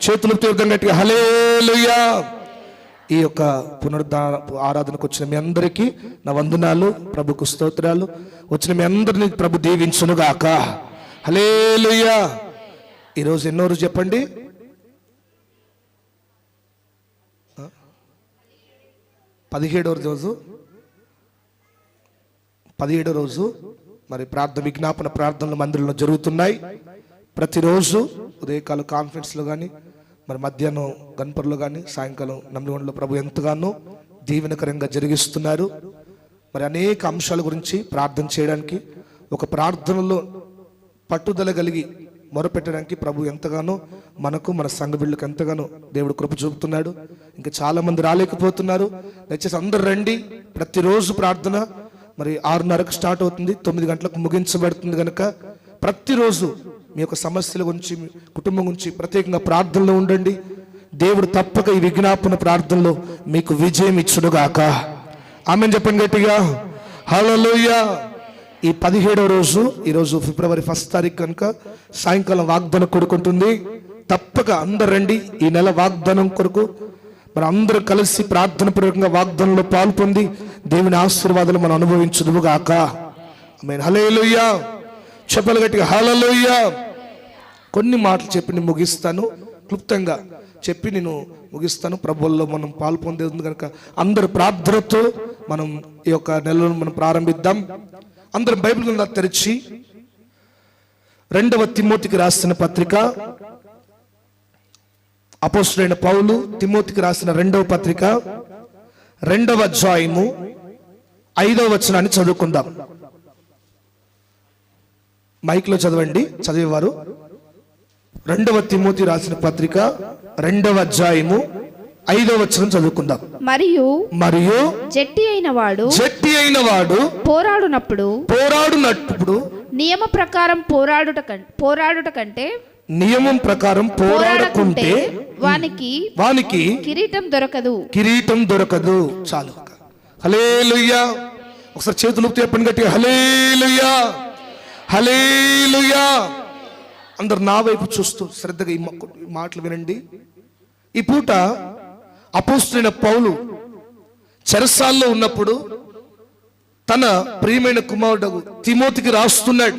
చేతులు తీర్థం గట్టిగా హల్లెలూయా. ఈ యొక్క పునరుద్ధాన ఆరాధనకు వచ్చిన మీ అందరికీ నా వందనాలు, ప్రభుకు స్తోత్రాలు. వచ్చిన మీ అందరినీ ప్రభు దీవించునుగాక. హల్లెలూయా. ఈరోజు ఎన్నో రోజు చెప్పండి? 17వ రోజు. 17వ రోజు మరి విజ్ఞాపన ప్రార్థనలు మందిరంలో జరుగుతున్నాయి. ప్రతిరోజు ఉదయకాల కాన్ఫరెన్స్లో కానీ, మరి మధ్యాహ్నం గన్పర్లో కానీ, సాయంకాలం నమ్మిగొండలో ప్రభు ఎంతగానో దీవెనకరంగా జరిగిస్తున్నారు. మరి అనేక అంశాల గురించి ప్రార్థన చేయడానికి, ఒక ప్రార్థనలో పట్టుదల కలిగి మొరపెట్టడానికి ప్రభు ఎంతగానో మనకు, మన సంఘ బిడ్డలకు ఎంతగానో దేవుడు కృప చూపుతున్నాడు. ఇంకా చాలా మంది రాలేకపోతున్నారు. దయచేసి అందరు రండి. ప్రతిరోజు ప్రార్థన మరి 6:30కు స్టార్ట్ అవుతుంది, 9 గంటలకు ముగించబడుతుంది. కనుక ప్రతిరోజు మీ యొక్క సమస్యల గురించి, మీ కుటుంబం గురించి ప్రత్యేకంగా ప్రార్థనలో ఉండండి. దేవుడు తప్పక ఈ విజ్ఞాపన ప్రార్థనలో మీకు విజయం ఇచ్చుడుగాక. ఆమేన్ చెప్పండి గట్టిగా హల్లెలూయా. ఈ 17వ రోజు, ఈరోజు ఫిబ్రవరి 1 తారీఖు కనుక సాయంకాలం వాగ్దానం కొడుకుంటుంది. తప్పక అందరు రండి. ఈ నెల వాగ్దానం కొరకు మరి అందరూ కలిసి ప్రార్థన పూర్వకంగా వాగ్దానంలో పాల్పొంది దేవుని ఆశీర్వాదాలు మనం అనుభవించుదుగాక. ఆమేన్ హల్లెలూయా. చెప్పలు గట్టిగా హల్లెలూయా. కొన్ని మాటలు చెప్పి నేను ముగిస్తాను, క్లుప్తంగా చెప్పి నేను ముగిస్తాను. ప్రభువుల్లో మనం పాల్పొందేది కనుక అందరు ప్రార్థనతో మనం ఈ యొక్క నెలను మనం ప్రారంభిద్దాం. అందరం బైబిల్ గ్రంథం తెరిచి 2వ తిమోతికి రాసిన పత్రిక, అపోస్తలుడైన పౌలు తిమోతికి రాసిన 2వ పత్రిక 2వ అధ్యాయము 5వ వచనాన్ని చదువుకుందాం. మైక్లో చదవండి చదివేవారు. 2వ తిమోతి రాసిన పత్రిక 2వ అధ్యాయము 5వ వచనం చదువుకుందాం. మరియు జట్టి అయిన వాడు పోరాడునప్పుడు నియమ ప్రకారం పోరాడుట కంటే నియమం ప్రకారం పోరాడుకుంటే వానికి కిరీటం దొరకదు. చాలు. హల్లెలూయా. ఒకసారి చేతులు చెప్పండి గట్టిగా హల్లెలూయా, హల్లెలూయా. అందరు నా వైపు చూస్తూ శ్రద్ధగా ఈ మాటలు వినండి. ఈ పూట అపోస్తలుడైన పౌలు చెరసాల్లో ఉన్నప్పుడు తన ప్రియమైన కుమారుడు తిమోతికి రాస్తున్నాడు.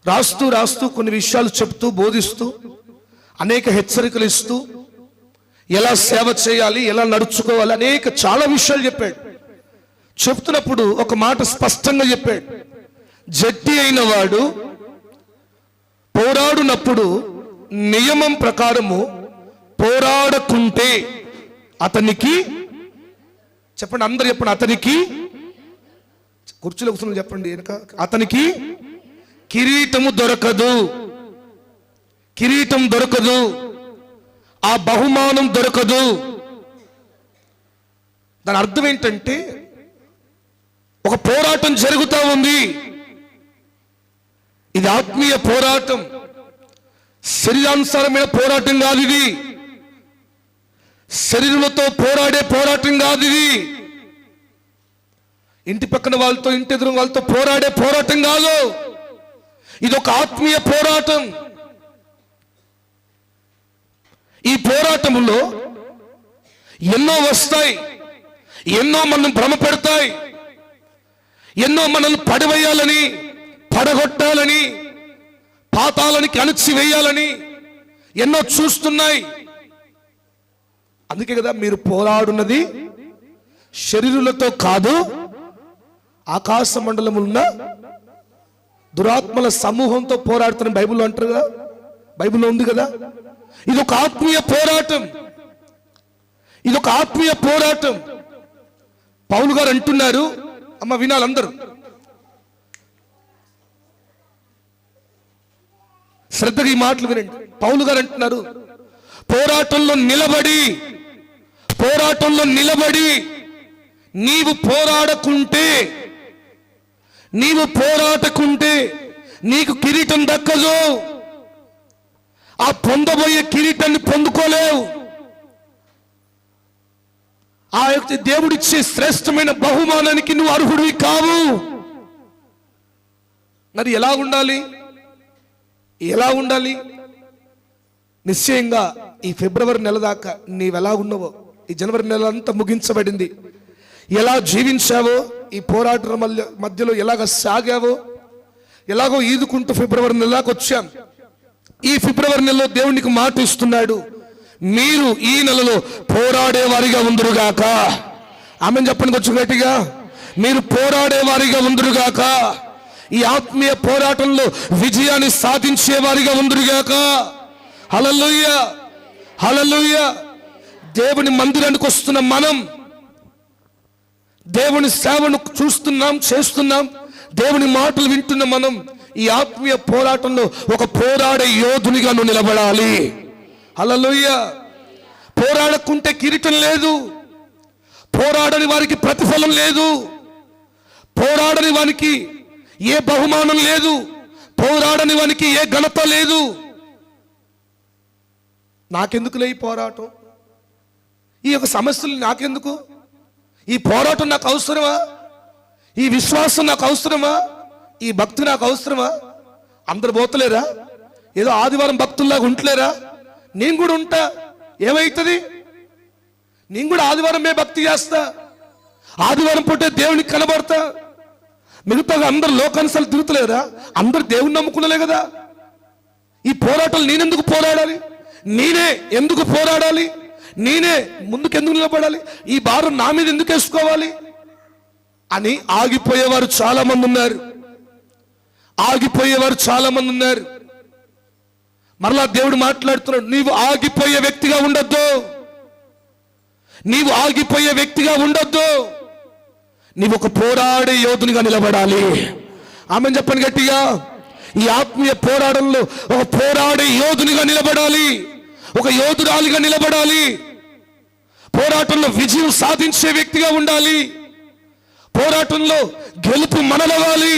రాస్తూ కొన్ని విషయాలు చెప్తూ, బోధిస్తూ, అనేక హెచ్చరికలు ఇస్తూ, ఎలా సేవ చేయాలి, ఎలా నడుచుకోవాలి, చాలా విషయాలు చెప్పాడు. చెప్తున్నప్పుడు ఒక మాట స్పష్టంగా చెప్పాడు. జట్టి అయిన వాడు పోరాడునప్పుడు నియమం ప్రకారము పోరాడకుంటే అతనికి, చెప్పండి అందరు చెప్పండి, అతనికి, కుర్చీలో కూర్చొని చెప్పండి వెనక, అతనికి కిరీటం దొరకదు, ఆ బహుమానం దొరకదు. దాని అర్థం ఏంటంటే ఒక పోరాటం జరుగుతూ ఉంది. ఇది ఆత్మీయ పోరాటం, శరీరానుసారమైన పోరాటం కాదు. ఇది శరీరంతో పోరాడే పోరాటం కాదు. ఇది ఇంటి పక్కన వాళ్ళతో, ఇంటి ఎదురు వాళ్ళతో పోరాడే పోరాటం కాదు. ఇది ఒక ఆత్మీయ పోరాటం. ఈ పోరాటంలో ఎన్నో వస్తాయి, ఎన్నో మనం భ్రమ పెడతాయి, ఎన్నో మనల్ని పడవేయాలని, పడగొట్టాలని, పాతాళానికి అణచివేయాలని ఎన్నో చూస్తున్నాయి. అందుకే కదా మీరు పోరాడున్నది శరీరులతో కాదు, ఆకాశ మండలమున్న దురాత్మల సమూహంతో పోరాడుతున్న బైబిల్లో అంటారు కదా, బైబిల్లో ఉంది కదా. ఇది ఒక ఆత్మీయ పోరాటం. పౌలు గారు అంటున్నారు, అమ్మ వినాలందరూ శ్రద్ధగా ఈ మాటలు వినండి. పౌలు గారు అంటున్నారు, పోరాటంలో నిలబడి నీవు పోరాడకుంటే నీకు కిరీటం దక్కదు. ఆ పొందబోయే కిరీటాన్ని పొందుకోలేవు. ఆ యొక్క దేవుడిచ్చే శ్రేష్టమైన బహుమానానికి నువ్వు అర్హుడివి కావు. మరి ఎలా ఉండాలి? నిశ్చయంగా ఈ ఫిబ్రవరి నెల దాకా నీవెలా ఉన్నావో, ఈ జనవరి నెల అంతా ముగించబడింది, ఎలా జీవించావో, ఈ పోరాటం మధ్యలో ఎలాగ సాగావో, ఎలాగో ఈదుకుంటూ ఫిబ్రవరి నెలకి వచ్చాం. ఈ ఫిబ్రవరి నెలలో దేవునికి మాట ఇస్తున్నాడు, మీరు ఈ నెలలో పోరాడే వారిగా ఉందురుగాక. ఆమెను చెప్పండి కొంచెం గట్టిగా, మీరు పోరాడే వారిగా ఉందురుగాక. ఈ ఆత్మీయ పోరాటంలో విజయాన్ని సాధించే వారిగా ఉందురుగాక. హల్లెలూయా, హల్లెలూయా. దేవుని మందిరానికి వస్తున్న మనం, దేవుని సేవను చూస్తున్నాం, చేస్తున్నాం, దేవుని మాటలు వింటున్న మనం ఈ ఆత్మీయ పోరాటంలో ఒక పోరాడే యోధునిగా నువ్వు నిలబడాలి. హల్లెలూయా. పోరాడకుంటే కిరీటం లేదు, పోరాడని వారికి ప్రతిఫలం లేదు, పోరాడని వానికి ఏ బహుమానం లేదు, పోరాడని వానికి ఏ ఘనత లేదు. నాకెందుకులే ఈ పోరాటం, ఈ యొక్క సమస్యలు నాకెందుకు, ఈ పోరాటం నాకు అవసరమా, ఈ విశ్వాసం నాకు అవసరమా, ఈ భక్తి నాకు అవసరమా? అందరు పోతలేరా? ఏదో ఆదివారం భక్తుల్లాగా ఉంటలేరా? నేను కూడా ఉంటా, ఏమైతుంది? నేను కూడా ఆదివారమే భక్తి చేస్తా, ఆదివారం పూటే దేవునికి కనబడతా. మిగతాగా అందరు లోకానుసారం తిరుగుతలేరా? అందరు దేవుని నమ్ముకున్నలే కదా. ఈ పోరాటాలు నేనెందుకు పోరాడాలి, నేనే ఎందుకు పోరాడాలి, నేనే ముందుకు ఎందుకు నిలబడాలి, ఈ భారం నా మీద ఎందుకు వేసుకోవాలి అని ఆగిపోయేవారు చాలా మంది ఉన్నారు. ఆగిపోయేవారు చాలా మంది ఉన్నారు. మరలా దేవుడు మాట్లాడుతున్నాడు, నీవు ఆగిపోయే వ్యక్తిగా ఉండొద్దు, నీవు ఆగిపోయే వ్యక్తిగా ఉండొద్దు, నీవు ఒక పోరాడే యోధునిగా నిలబడాలి. ఆమెను చెప్పండి గట్టిగా. ఈ ఆత్మీయ పోరాటంలో ఒక పోరాడే యోధునిగా నిలబడాలి, ఒక యోధురాలిగా నిలబడాలి, పోరాటంలో విజయం సాధించే వ్యక్తిగా ఉండాలి, పోరాటంలో గెలుపు మనలవాలి,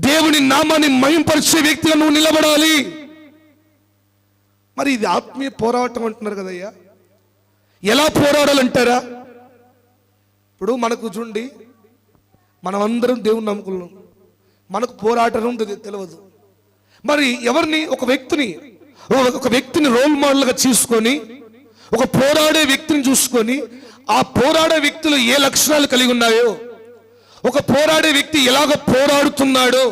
దేవుని నామాన్ని మహింపరిచే వ్యక్తిగా నువ్వు నిలబడాలి. మరి ఇది ఆత్మీయ పోరాటం అంటున్నారు కదయ్యా, ఎలా పోరాడాలంటారా? ఇప్పుడు మనకు చూడండి, మనం అందరం దేవుని నమ్ముకున్నాం, మనకు పోరాటం తెలియదు. మరి ఎవరిని, ఒక వ్యక్తిని రోల్ మోడల్గా తీసుకొని, ఒక పోరాడే వ్యక్తిని చూసుకొని, ఆ పోరాడే వ్యక్తులు ఏ లక్షణాలు కలిగి ఉన్నాయో, ఒక పోరాడే వ్యక్తి ఎలాగ పోరాడుతున్నాడో,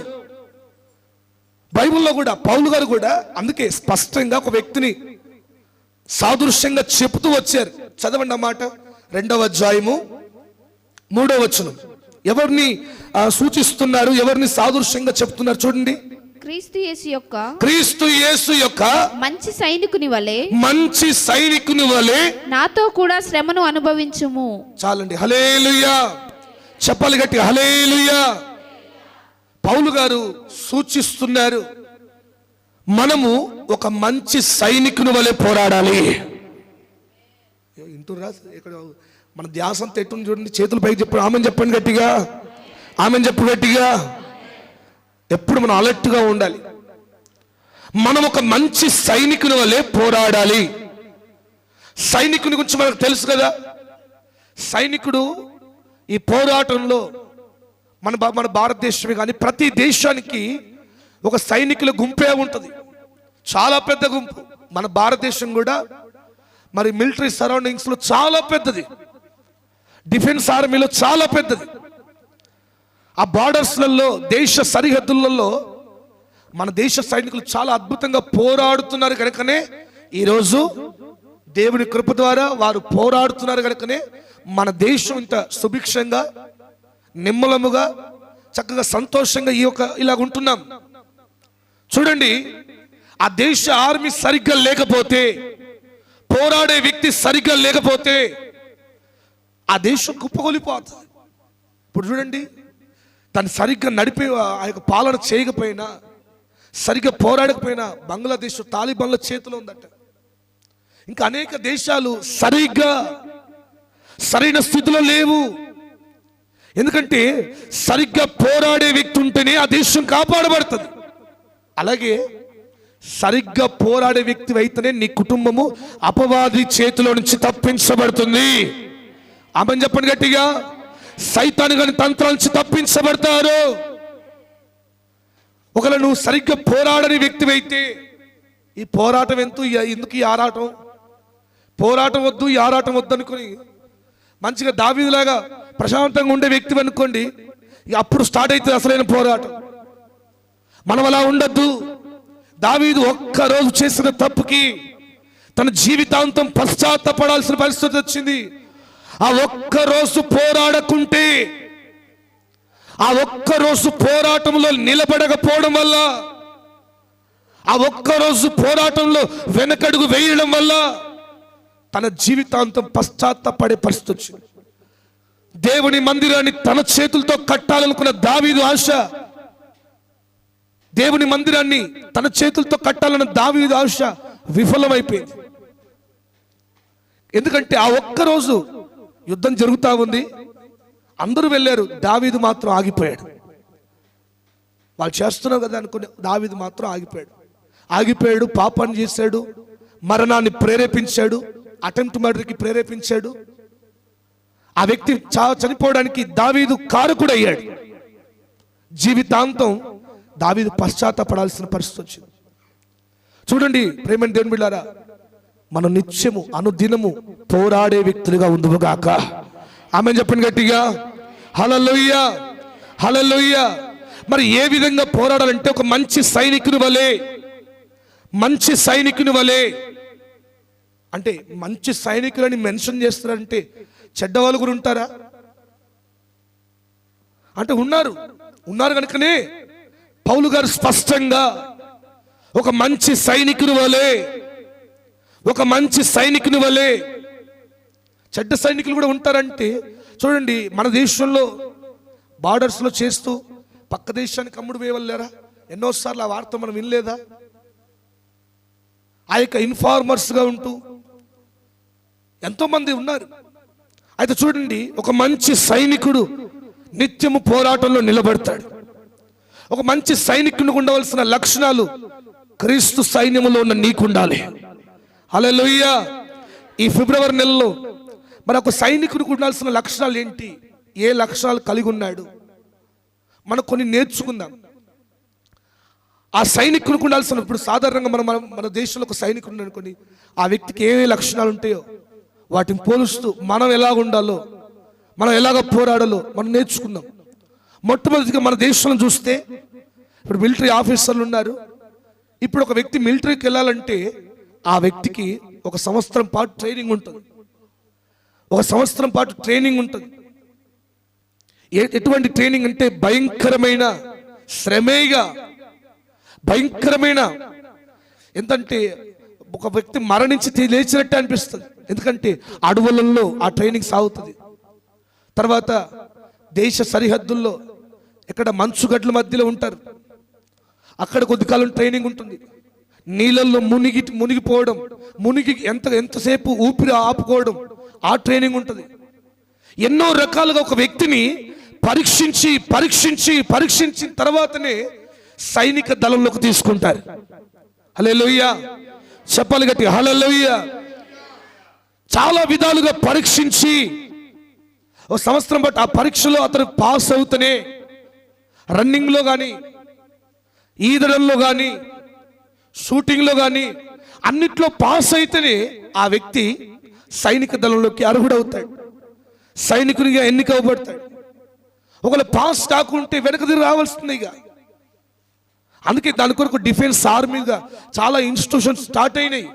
బైబిల్లో కూడా పౌలు గారు కూడా అందుకే స్పష్టంగా ఒక వ్యక్తిని సాదృశ్యంగా చెప్తూ వచ్చారు. చదవండి అన్నమాట, 2వ అధ్యాయము 3వ వచనం. ఎవరిని సూచిస్తున్నారు, ఎవరిని సాదృశ్యంగా చెప్తున్నారు చూడండి. క్రీస్తు యేసు యొక్క మంచి సైనికుని వలె నాతో కూడా శ్రమను అనుభవించుము. చాలండి, హల్లెలూయా చెప్పాలి గట్టి, హల్లెలూయా. పౌలు గారు సూచిస్తున్నారు, మనము ఒక మంచి సైనికుని వలె పోరాడాలి. ఇంటూరా ఇక్కడ మన ధ్యాస అంతా ఎట్టు చూడండి, చేతులు పైకి చెప్పండి, ఆమెను చెప్పండి గట్టిగా, ఆమెను చెప్పు గట్టిగా. ఎప్పుడు మనం అలర్ట్గా ఉండాలి. మనం ఒక మంచి సైనికుని వలె పోరాడాలి. సైనికుని గురించి మనకు తెలుసు కదా. సైనికుడు ఈ పోరాటంలో మన భారతదేశమే కానీ ప్రతి దేశానికి ఒక సైనికుల గుంపే ఉంటుంది, చాలా పెద్ద గుంపు. మన భారతదేశం కూడా మరి మిలిటరీ సరౌండింగ్స్ లో చాలా పెద్దది, డిఫెన్స్ ఆర్మీలో చాలా పెద్దది. ఆ బార్డర్స్లలో, దేశ సరిహద్దులలో మన దేశ సైనికులు చాలా అద్భుతంగా పోరాడుతున్నారు కనుకనే ఈరోజు దేవుని కృప ద్వారా వారు పోరాడుతున్నారు కనుకనే మన దేశం ఇంత సుభిక్షంగా, నిమ్మలముగా, చక్కగా, సంతోషంగా ఇలాగ ఉంటున్నాం. చూడండి, ఆ దేశ ఆర్మీ సరిగ్గా లేకపోతే, పోరాడే వ్యక్తి సరిగ్గా లేకపోతే ఆ దేశం కుప్పగొలిపోతుంది. ఇప్పుడు చూడండి, తను సరిగ్గా నడిపే ఆ యొక్క పాలన చేయకపోయినా, సరిగ్గా పోరాడకపోయినా బంగ్లాదేశ్ తాలిబాన్ల చేతిలో ఉందట. ఇంకా అనేక దేశాలు సరైన స్థితిలో లేవు. ఎందుకంటే సరిగ్గా పోరాడే వ్యక్తి ఉంటేనే ఆ దేశం కాపాడబడుతుంది. అలాగే సరిగ్గా పోరాడే వ్యక్తి అయితేనే నీ కుటుంబము అపవాది చేతిలో నుంచి తప్పించబడుతుంది. ఆమెను చెప్పండి గట్టిగా. సైతాను గాని తంత్రాల నుంచి తప్పించబడతారు. ఒకవేళ నువ్వు సరిగ్గా పోరాడని వ్యక్తి అయితే, ఈ పోరాటం ఎందుకు ఈ ఆరాటం, పోరాటం వద్దు ఈ ఆరాటం వద్దు అనుకుని మంచిగా దావీదులాగా ప్రశాంతంగా ఉండే వ్యక్తి అనుకోండి, అప్పుడు స్టార్ట్ అవుతుంది అసలైన పోరాటం. మనం అలా ఉండద్దు. దావీదు ఒక్కరోజు చేసిన తప్పుకి తన జీవితాంతం పశ్చాత్తపడాల్సిన పరిస్థితి వచ్చింది. ఆ ఒక్కరోజు పోరాడకుంటే, ఆ ఒక్కరోజు పోరాటంలో నిలబడకపోవడం వల్ల, ఆ ఒక్కరోజు పోరాటంలో వెనకడుగు వేయడం వల్ల తన జీవితాంతం పశ్చాత్తపడే పరిస్థితి వచ్చింది. దేవుని మందిరాన్ని తన చేతులతో కట్టాలనుకున్న దావీదు ఆశ, దేవుని మందిరాన్ని తన చేతులతో కట్టాలన్న దావీదు ఆశ విఫలమైపోయింది. ఎందుకంటే ఆ ఒక్కరోజు యుద్ధం జరుగుతూ ఉంది, అందరూ వెళ్ళారు, దావీదు మాత్రం ఆగిపోయాడు. వాళ్ళు చేస్తున్నారు కదా అనుకునే దావీదు మాత్రం ఆగిపోయాడు. పాపాన్ని చేశాడు, మరణాన్ని ప్రేరేపించాడు, అటెంప్ట్ మర్డర్కి ప్రేరేపించాడు. ఆ వ్యక్తి చనిపోవడానికి దావీదు కారకుడయ్యాడు. జీవితాంతం దావీదు పశ్చాత్తపడాల్సిన పరిస్థితి వచ్చింది. చూడండి ప్రేమ దేవుని బిడ్డలారా, మనం నిత్యము అనుదినము పోరాడే వ్యక్తులుగా ఉందువుగాక. ఆమేన్ చెప్పండి గట్టిగా. హల్లెలూయా, హల్లెలూయా. మరి ఏ విధంగా పోరాడాలంటే ఒక మంచి సైనికుని వలె అంటే మంచి సైనికులని మెన్షన్ చేస్తారంటే చెడ్డవాళ్ళు కూడా ఉంటారా అంటే ఉన్నారు కనుకనే పౌలు గారు స్పష్టంగా ఒక మంచి సైనికుని వలె చెడ్డ సైనికులు కూడా ఉంటారంటే చూడండి, మన దేశంలో బార్డర్స్లో చేస్తూ పక్క దేశానికి అమ్ముడు వేయవలేరా? ఎన్నోసార్లు ఆ వార్త మనం వినలేదా? ఆ యొక్క ఇన్ఫార్మర్స్గా ఉంటూ ఎంతోమంది ఉన్నారు. అయితే చూడండి, ఒక మంచి సైనికుడు నిత్యము పోరాటంలో నిలబడతాడు. ఒక మంచి సైనికునికి ఉండవలసిన లక్షణాలు క్రీస్తు సైన్యములో ఉన్న నీకుండాలి. హల్లెలూయా. ఈ ఫిబ్రవరి నెలలో మన ఒక సైనికునికి ఉండాల్సిన లక్షణాలు ఏంటి, ఏ లక్షణాలు కలిగి ఉన్నాడు, మనం కొన్ని నేర్చుకుందాం. ఆ సైనికునికి ఉండాల్సిన, ఇప్పుడు సాధారణంగా మన దేశంలో ఒక సైనికుడు అనుకోండి, ఆ వ్యక్తికి ఏ లక్షణాలు ఉంటాయో వాటిని పోలుస్తూ మనం ఎలా ఉండాలో, మనం ఎలాగ పోరాడాలో మనం నేర్చుకుందాం. మొట్టమొదటిగా మన దేశంలో చూస్తే ఇప్పుడు మిలిటరీ ఆఫీసర్లు ఉన్నారు. ఇప్పుడు ఒక వ్యక్తి మిలిటరీకి వెళ్ళాలంటే ఆ వ్యక్తికి 1 సంవత్సరం పాటు ట్రైనింగ్ ఉంటుంది. 1 సంవత్సరం పాటు ట్రైనింగ్ ఉంటుంది. ఎటువంటి ట్రైనింగ్ అంటే భయంకరమైన శ్రమేగా, భయంకరమైన, ఎంతంటే ఒక వ్యక్తి మరణించి లేచినట్టు అనిపిస్తుంది. ఎందుకంటే అడవులలో ఆ ట్రైనింగ్ సాగుతుంది. తర్వాత దేశ సరిహద్దుల్లో ఇక్కడ మంచుగడ్ల మధ్యలో ఉంటారు, అక్కడ కొద్ది కాలం ట్రైనింగ్ ఉంటుంది. నీళ్ళల్లో మునిగిపోవడం, ఎంతసేపు ఊపిరి ఆపుకోవడం, ఆ ట్రైనింగ్ ఉంటుంది. ఎన్నో రకాలుగా ఒక వ్యక్తిని పరీక్షించిన తర్వాతనే సైనిక దళంలోకి తీసుకుంటారు. హల్లెలూయా, చెప్పాలి గట్టి హల్లెలూయా. చాలా విధాలుగా పరీక్షించి 1 సంవత్సరం బట్టి ఆ పరీక్షలో అతను పాస్ అవుతూనే, రన్నింగ్లో కానీ, ఈదడంలో కానీ, షూటింగ్లో కానీ అన్నిట్లో పాస్ అయితేనే ఆ వ్యక్తి సైనిక దళంలోకి అర్హుడవుతాడు, సైనికునిగా ఎన్నికవబడతాడు. ఒకవేళ పాస్ కాకుంటే వెనకది రావాల్సిందే. ఇక అందుకే దాని కొరకు డిఫెన్స్ ఆర్మీగా చాలా ఇన్స్టిట్యూషన్స్ స్టార్ట్ అయినాయి.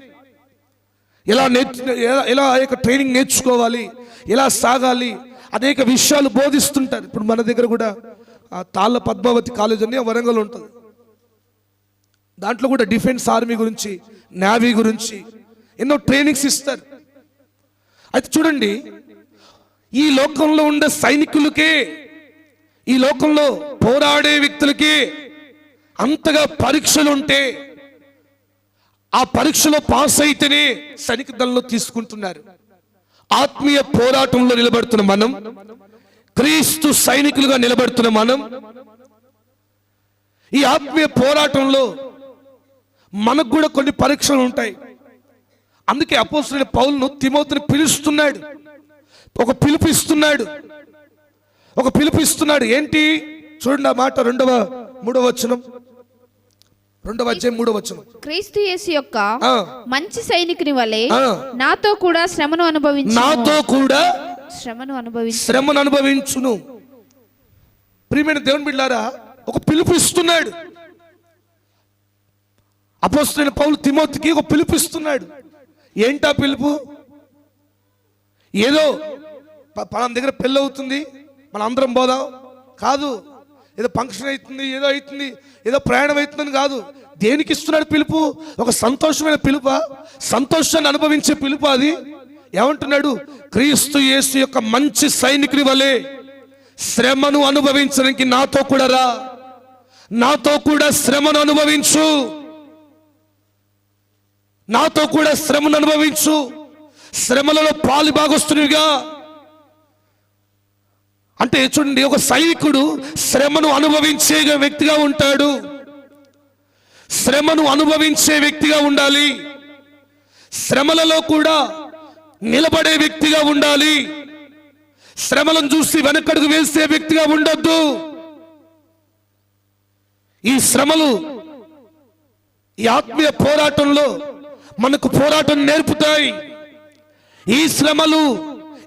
ఎలా ఆ యొక్క ట్రైనింగ్ నేర్చుకోవాలి, ఎలా సాగాలి, అనేక విషయాలు బోధిస్తుంటారు. ఇప్పుడు మన దగ్గర కూడా తాళ్ళ పద్మావతి కాలేజ్ అని వరంగల్ ఉంటుంది. దాంట్లో కూడా డిఫెన్స్ ఆర్మీ గురించి, నేవీ గురించి ఎన్నో ట్రైనింగ్స్ ఇస్తారు. అయితే చూడండి, ఈ లోకంలో ఉండే సైనికులకే, ఈ లోకంలో పోరాడే వ్యక్తులకే అంతగా పరీక్షలు ఉంటే ఆ పరీక్షలో పాస్ అయితేనే సైనిక దళంలో తీసుకుంటున్నారు. ఆత్మీయ పోరాటంలో నిలబడుతున్న మనం, క్రీస్తు సైనికులుగా నిలబడుతున్న మనం, ఈ ఆత్మీయ పోరాటంలో మనకు కూడా కొన్ని పరీక్షలు ఉంటాయి. అందుకే అపోస్తలుడైన పౌలును తిమోతిని పిలుస్తున్నాడు, ఒక పిలుపు ఇస్తున్నాడు. ఏంటి చూడండి ఆ మాట, 2వ 3వ వచనం. 2వ అధ్యాయం 3వ వచనం. క్రీస్తు యేసు యొక్క ఆ, మంచి సైనికుని వలె ఆ. నాతో కూడా శ్రమను అనుభవించు. నాతో కూడా శ్రమను అనుభవించు. శ్రమను అనుభవించును. ప్రియమైన దేవుని బిడ్డలారా, ఒక పిలుపు ఇస్తున్నాడు అపోస్తలుడైన పౌలు తిమోతికి. ఒక పిలుపు ఇస్తున్నాడు. ఏంటా పిలుపు? ఏదో పలానా దగ్గర పెళ్ళి అవుతుంది, మన అందరం పోదాం కాదు. ఏదో ఫంక్షన్ అవుతుంది, ఏదో అవుతుంది, ఏదో ప్రయాణం అవుతుందని కాదు. దేనికి ఇస్తున్నాడు పిలుపు? ఒక సంతోషమైన పిలుప, సంతోషాన్ని అనుభవించే పిలుపు అది. ఏమంటున్నాడు? క్రీస్తు యేసు యొక్క మంచి సైనికుని వలె శ్రమను అనుభవించడానికి నాతో కూడా రా, నాతో కూడా శ్రమను అనుభవించు, నాతో కూడా శ్రమను అనుభవించు. శ్రమలలో పాలు భాగస్తునిగా. అంటే చూడండి, ఒక సైనికుడు శ్రమను అనుభవించే వ్యక్తిగా ఉంటాడు. శ్రమను అనుభవించే వ్యక్తిగా ఉండాలి. శ్రమలలో కూడా నిలబడే వ్యక్తిగా ఉండాలి. శ్రమలను చూసి వెనకడుగు వేసే వ్యక్తిగా ఉండొద్దు. ఈ శ్రమలు ఈ ఆత్మీయ పోరాటంలో మనకు పోరాటం నేర్పుతాయి. ఈ శ్రమలు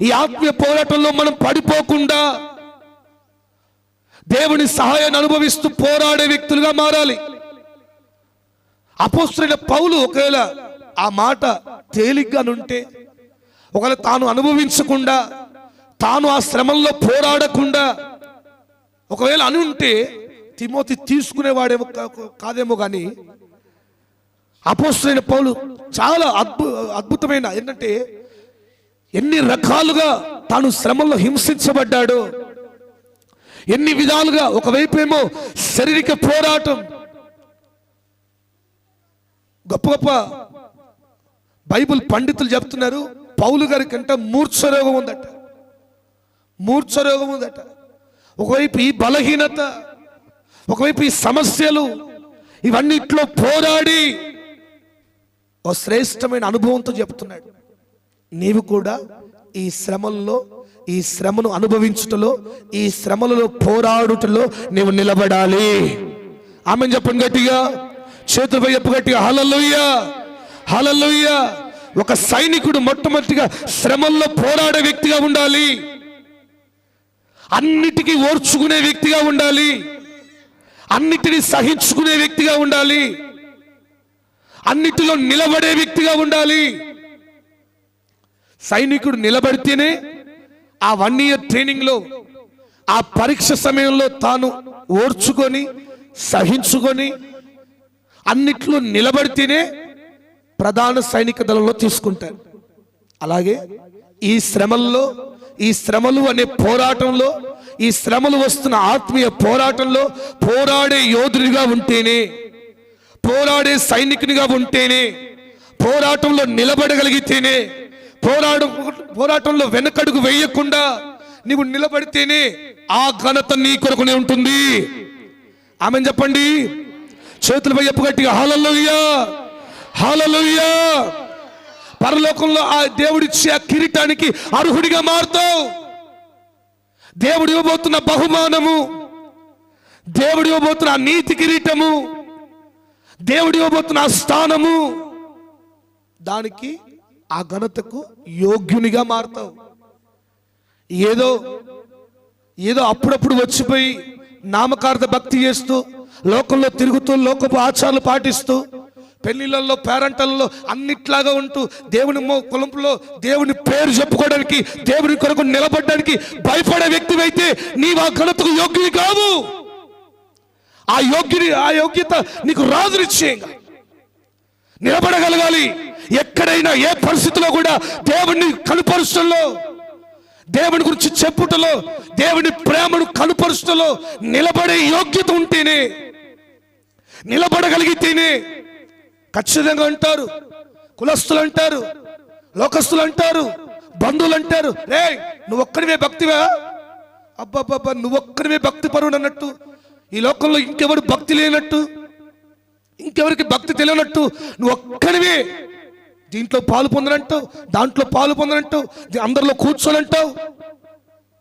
ఈ ఆత్మీయ పోరాటంలో మనం పడిపోకుండా దేవుని సహాయాన్ని అనుభవిస్తూ పోరాడే వ్యక్తులుగా మారాలి. అపోస్తలుడైన పౌలు ఒకవేళ ఆ మాట తేలిగ్గా నుంటే, ఒకవేళ తాను అనుభవించకుండా, తాను ఆ శ్రమంలో పోరాడకుండా ఒకవేళ అని ఉంటే తిమోతి తీసుకునేవాడేమో కాదేమో. కానీ అపోస్తలుడైన పౌలు చాలా అద్భుతమైన ఏంటంటే, ఎన్ని రకాలుగా తాను శ్రమంలో హింసించబడ్డాడో, ఎన్ని విధాలుగా. ఒకవైపు ఏమో శారీరక పోరాటం. గొప్ప గొప్ప బైబిల్ పండితులు చెప్తున్నారు, పౌలు గారి కంట మూర్ఛరోగం ఉందట, మూర్ఛరోగం ఉందట. ఒకవైపు ఈ బలహీనత, ఒకవైపు ఈ సమస్యలు, ఇవన్నిట్లో పోరాడి ఓ శ్రేష్టమైన అనుభవంతో చెప్తున్నాడు, నీవు కూడా ఈ శ్రమల్లో, ఈ శ్రమను అనుభవించుటలో, ఈ శ్రమలలో పోరాడుటలో నీవు నిలబడాలి. ఆమెన్ చెప్పండి గట్టిగా, చేతులపై చెప్పు గట్టిగా, హల్లెలూయా, హల్లెలూయా. ఒక సైనికుడు మొట్టమొదటిగా శ్రమల్లో పోరాడే వ్యక్తిగా ఉండాలి. అన్నిటికీ ఓర్చుకునే వ్యక్తిగా ఉండాలి. అన్నిటినీ సహించుకునే వ్యక్తిగా ఉండాలి. అన్నిటిలో నిలబడే వ్యక్తిగా ఉండాలి. సైనికుడు నిలబడితేనే ఆ 1 year ట్రైనింగ్ లో, ఆ పరీక్ష సమయంలో తాను ఓర్చుకొని సహించుకొని అన్నిట్లో నిలబడితేనే ప్రధాన సైనిక దళంలో తీసుకుంటారు. అలాగే ఈ శ్రమల్లో, ఈ శ్రమలు అనే పోరాటంలో, ఈ శ్రమలు వస్తున్న ఆత్మీయ పోరాటంలో పోరాడే యోధుడిగా ఉంటేనే, పోరాడే సైనికునిగా ఉంటేనే, పోరాటంలో నిలబడగలిగితేనే, పోరాటంలో వెనకడుగు వేయకుండా నీవు నిలబడితేనే ఆ ఘనత నీ కొరకునే ఉంటుంది. ఆమెన్ చెప్పండి, చేతులపై చెప్పు గట్టిగా, హల్లెలూయా, హల్లెలూయా. పరలోకంలో ఆ దేవుడిచ్చే ఆ కిరీటానికి అర్హుడిగా మారుతావు. దేవుడు ఇవ్వబోతున్న బహుమానము, దేవుడు ఇవ్వబోతున్న ఆ నీతి కిరీటము, దేవుడు ఇవ్వబోతున్న ఆ స్థానము, దానికి ఆ ఘనతకు యోగ్యునిగా మారుతావు. ఏదో ఏదో అప్పుడప్పుడు వచ్చిపోయి నామకార్థ భక్తి చేస్తూ, లోకంలో తిరుగుతూ, లోకపు ఆచారాలు పాటిస్తూ, పెళ్లిళ్ళల్లో, పేరంటల్లో అన్నిట్లాగా ఉంటూ, దేవుని కులంలో దేవుని పేరు చెప్పుకోవడానికి, దేవుని కొరకు నిలబడడానికి భయపడే వ్యక్తి అయితే నీవు ఆ ఘనతకు యోగ్యుని కావు. ఆ యోగ్యత నీకు రాజు నిశ్చయంగా. నిలబడగలగాలి. ఎక్కడైనా ఏ పరిస్థితిలో కూడా దేవుణ్ణి కనుపరుచడంలో, దేవుని గురించి చెప్పుటలో, దేవుని ప్రేమను కనుపరుచడంలో నిలబడే యోగ్యత ఉంటేనే, నిలబడగలిగితేనే. ఖచ్చితంగా అంటారు, కులస్తులు అంటారు, లోకస్తులు అంటారు, బంధువులు అంటారు, రే నువ్వు ఒక్కడివే భక్తివా, అబ్బాబ్బా నువ్వు ఒక్కడివే భక్తి పరుడు అన్నట్టు, ఈ లోకంలో ఇంకెవరు భక్తి లేనట్టు, ఇంకెవరికి భక్తి తెలియనట్టు, నువ్వు ఒక్కడివే దీంట్లో పాలు పొందనంటావు, దాంట్లో పాలు పొందనంటావు, అందరిలో కూర్చోనంటావు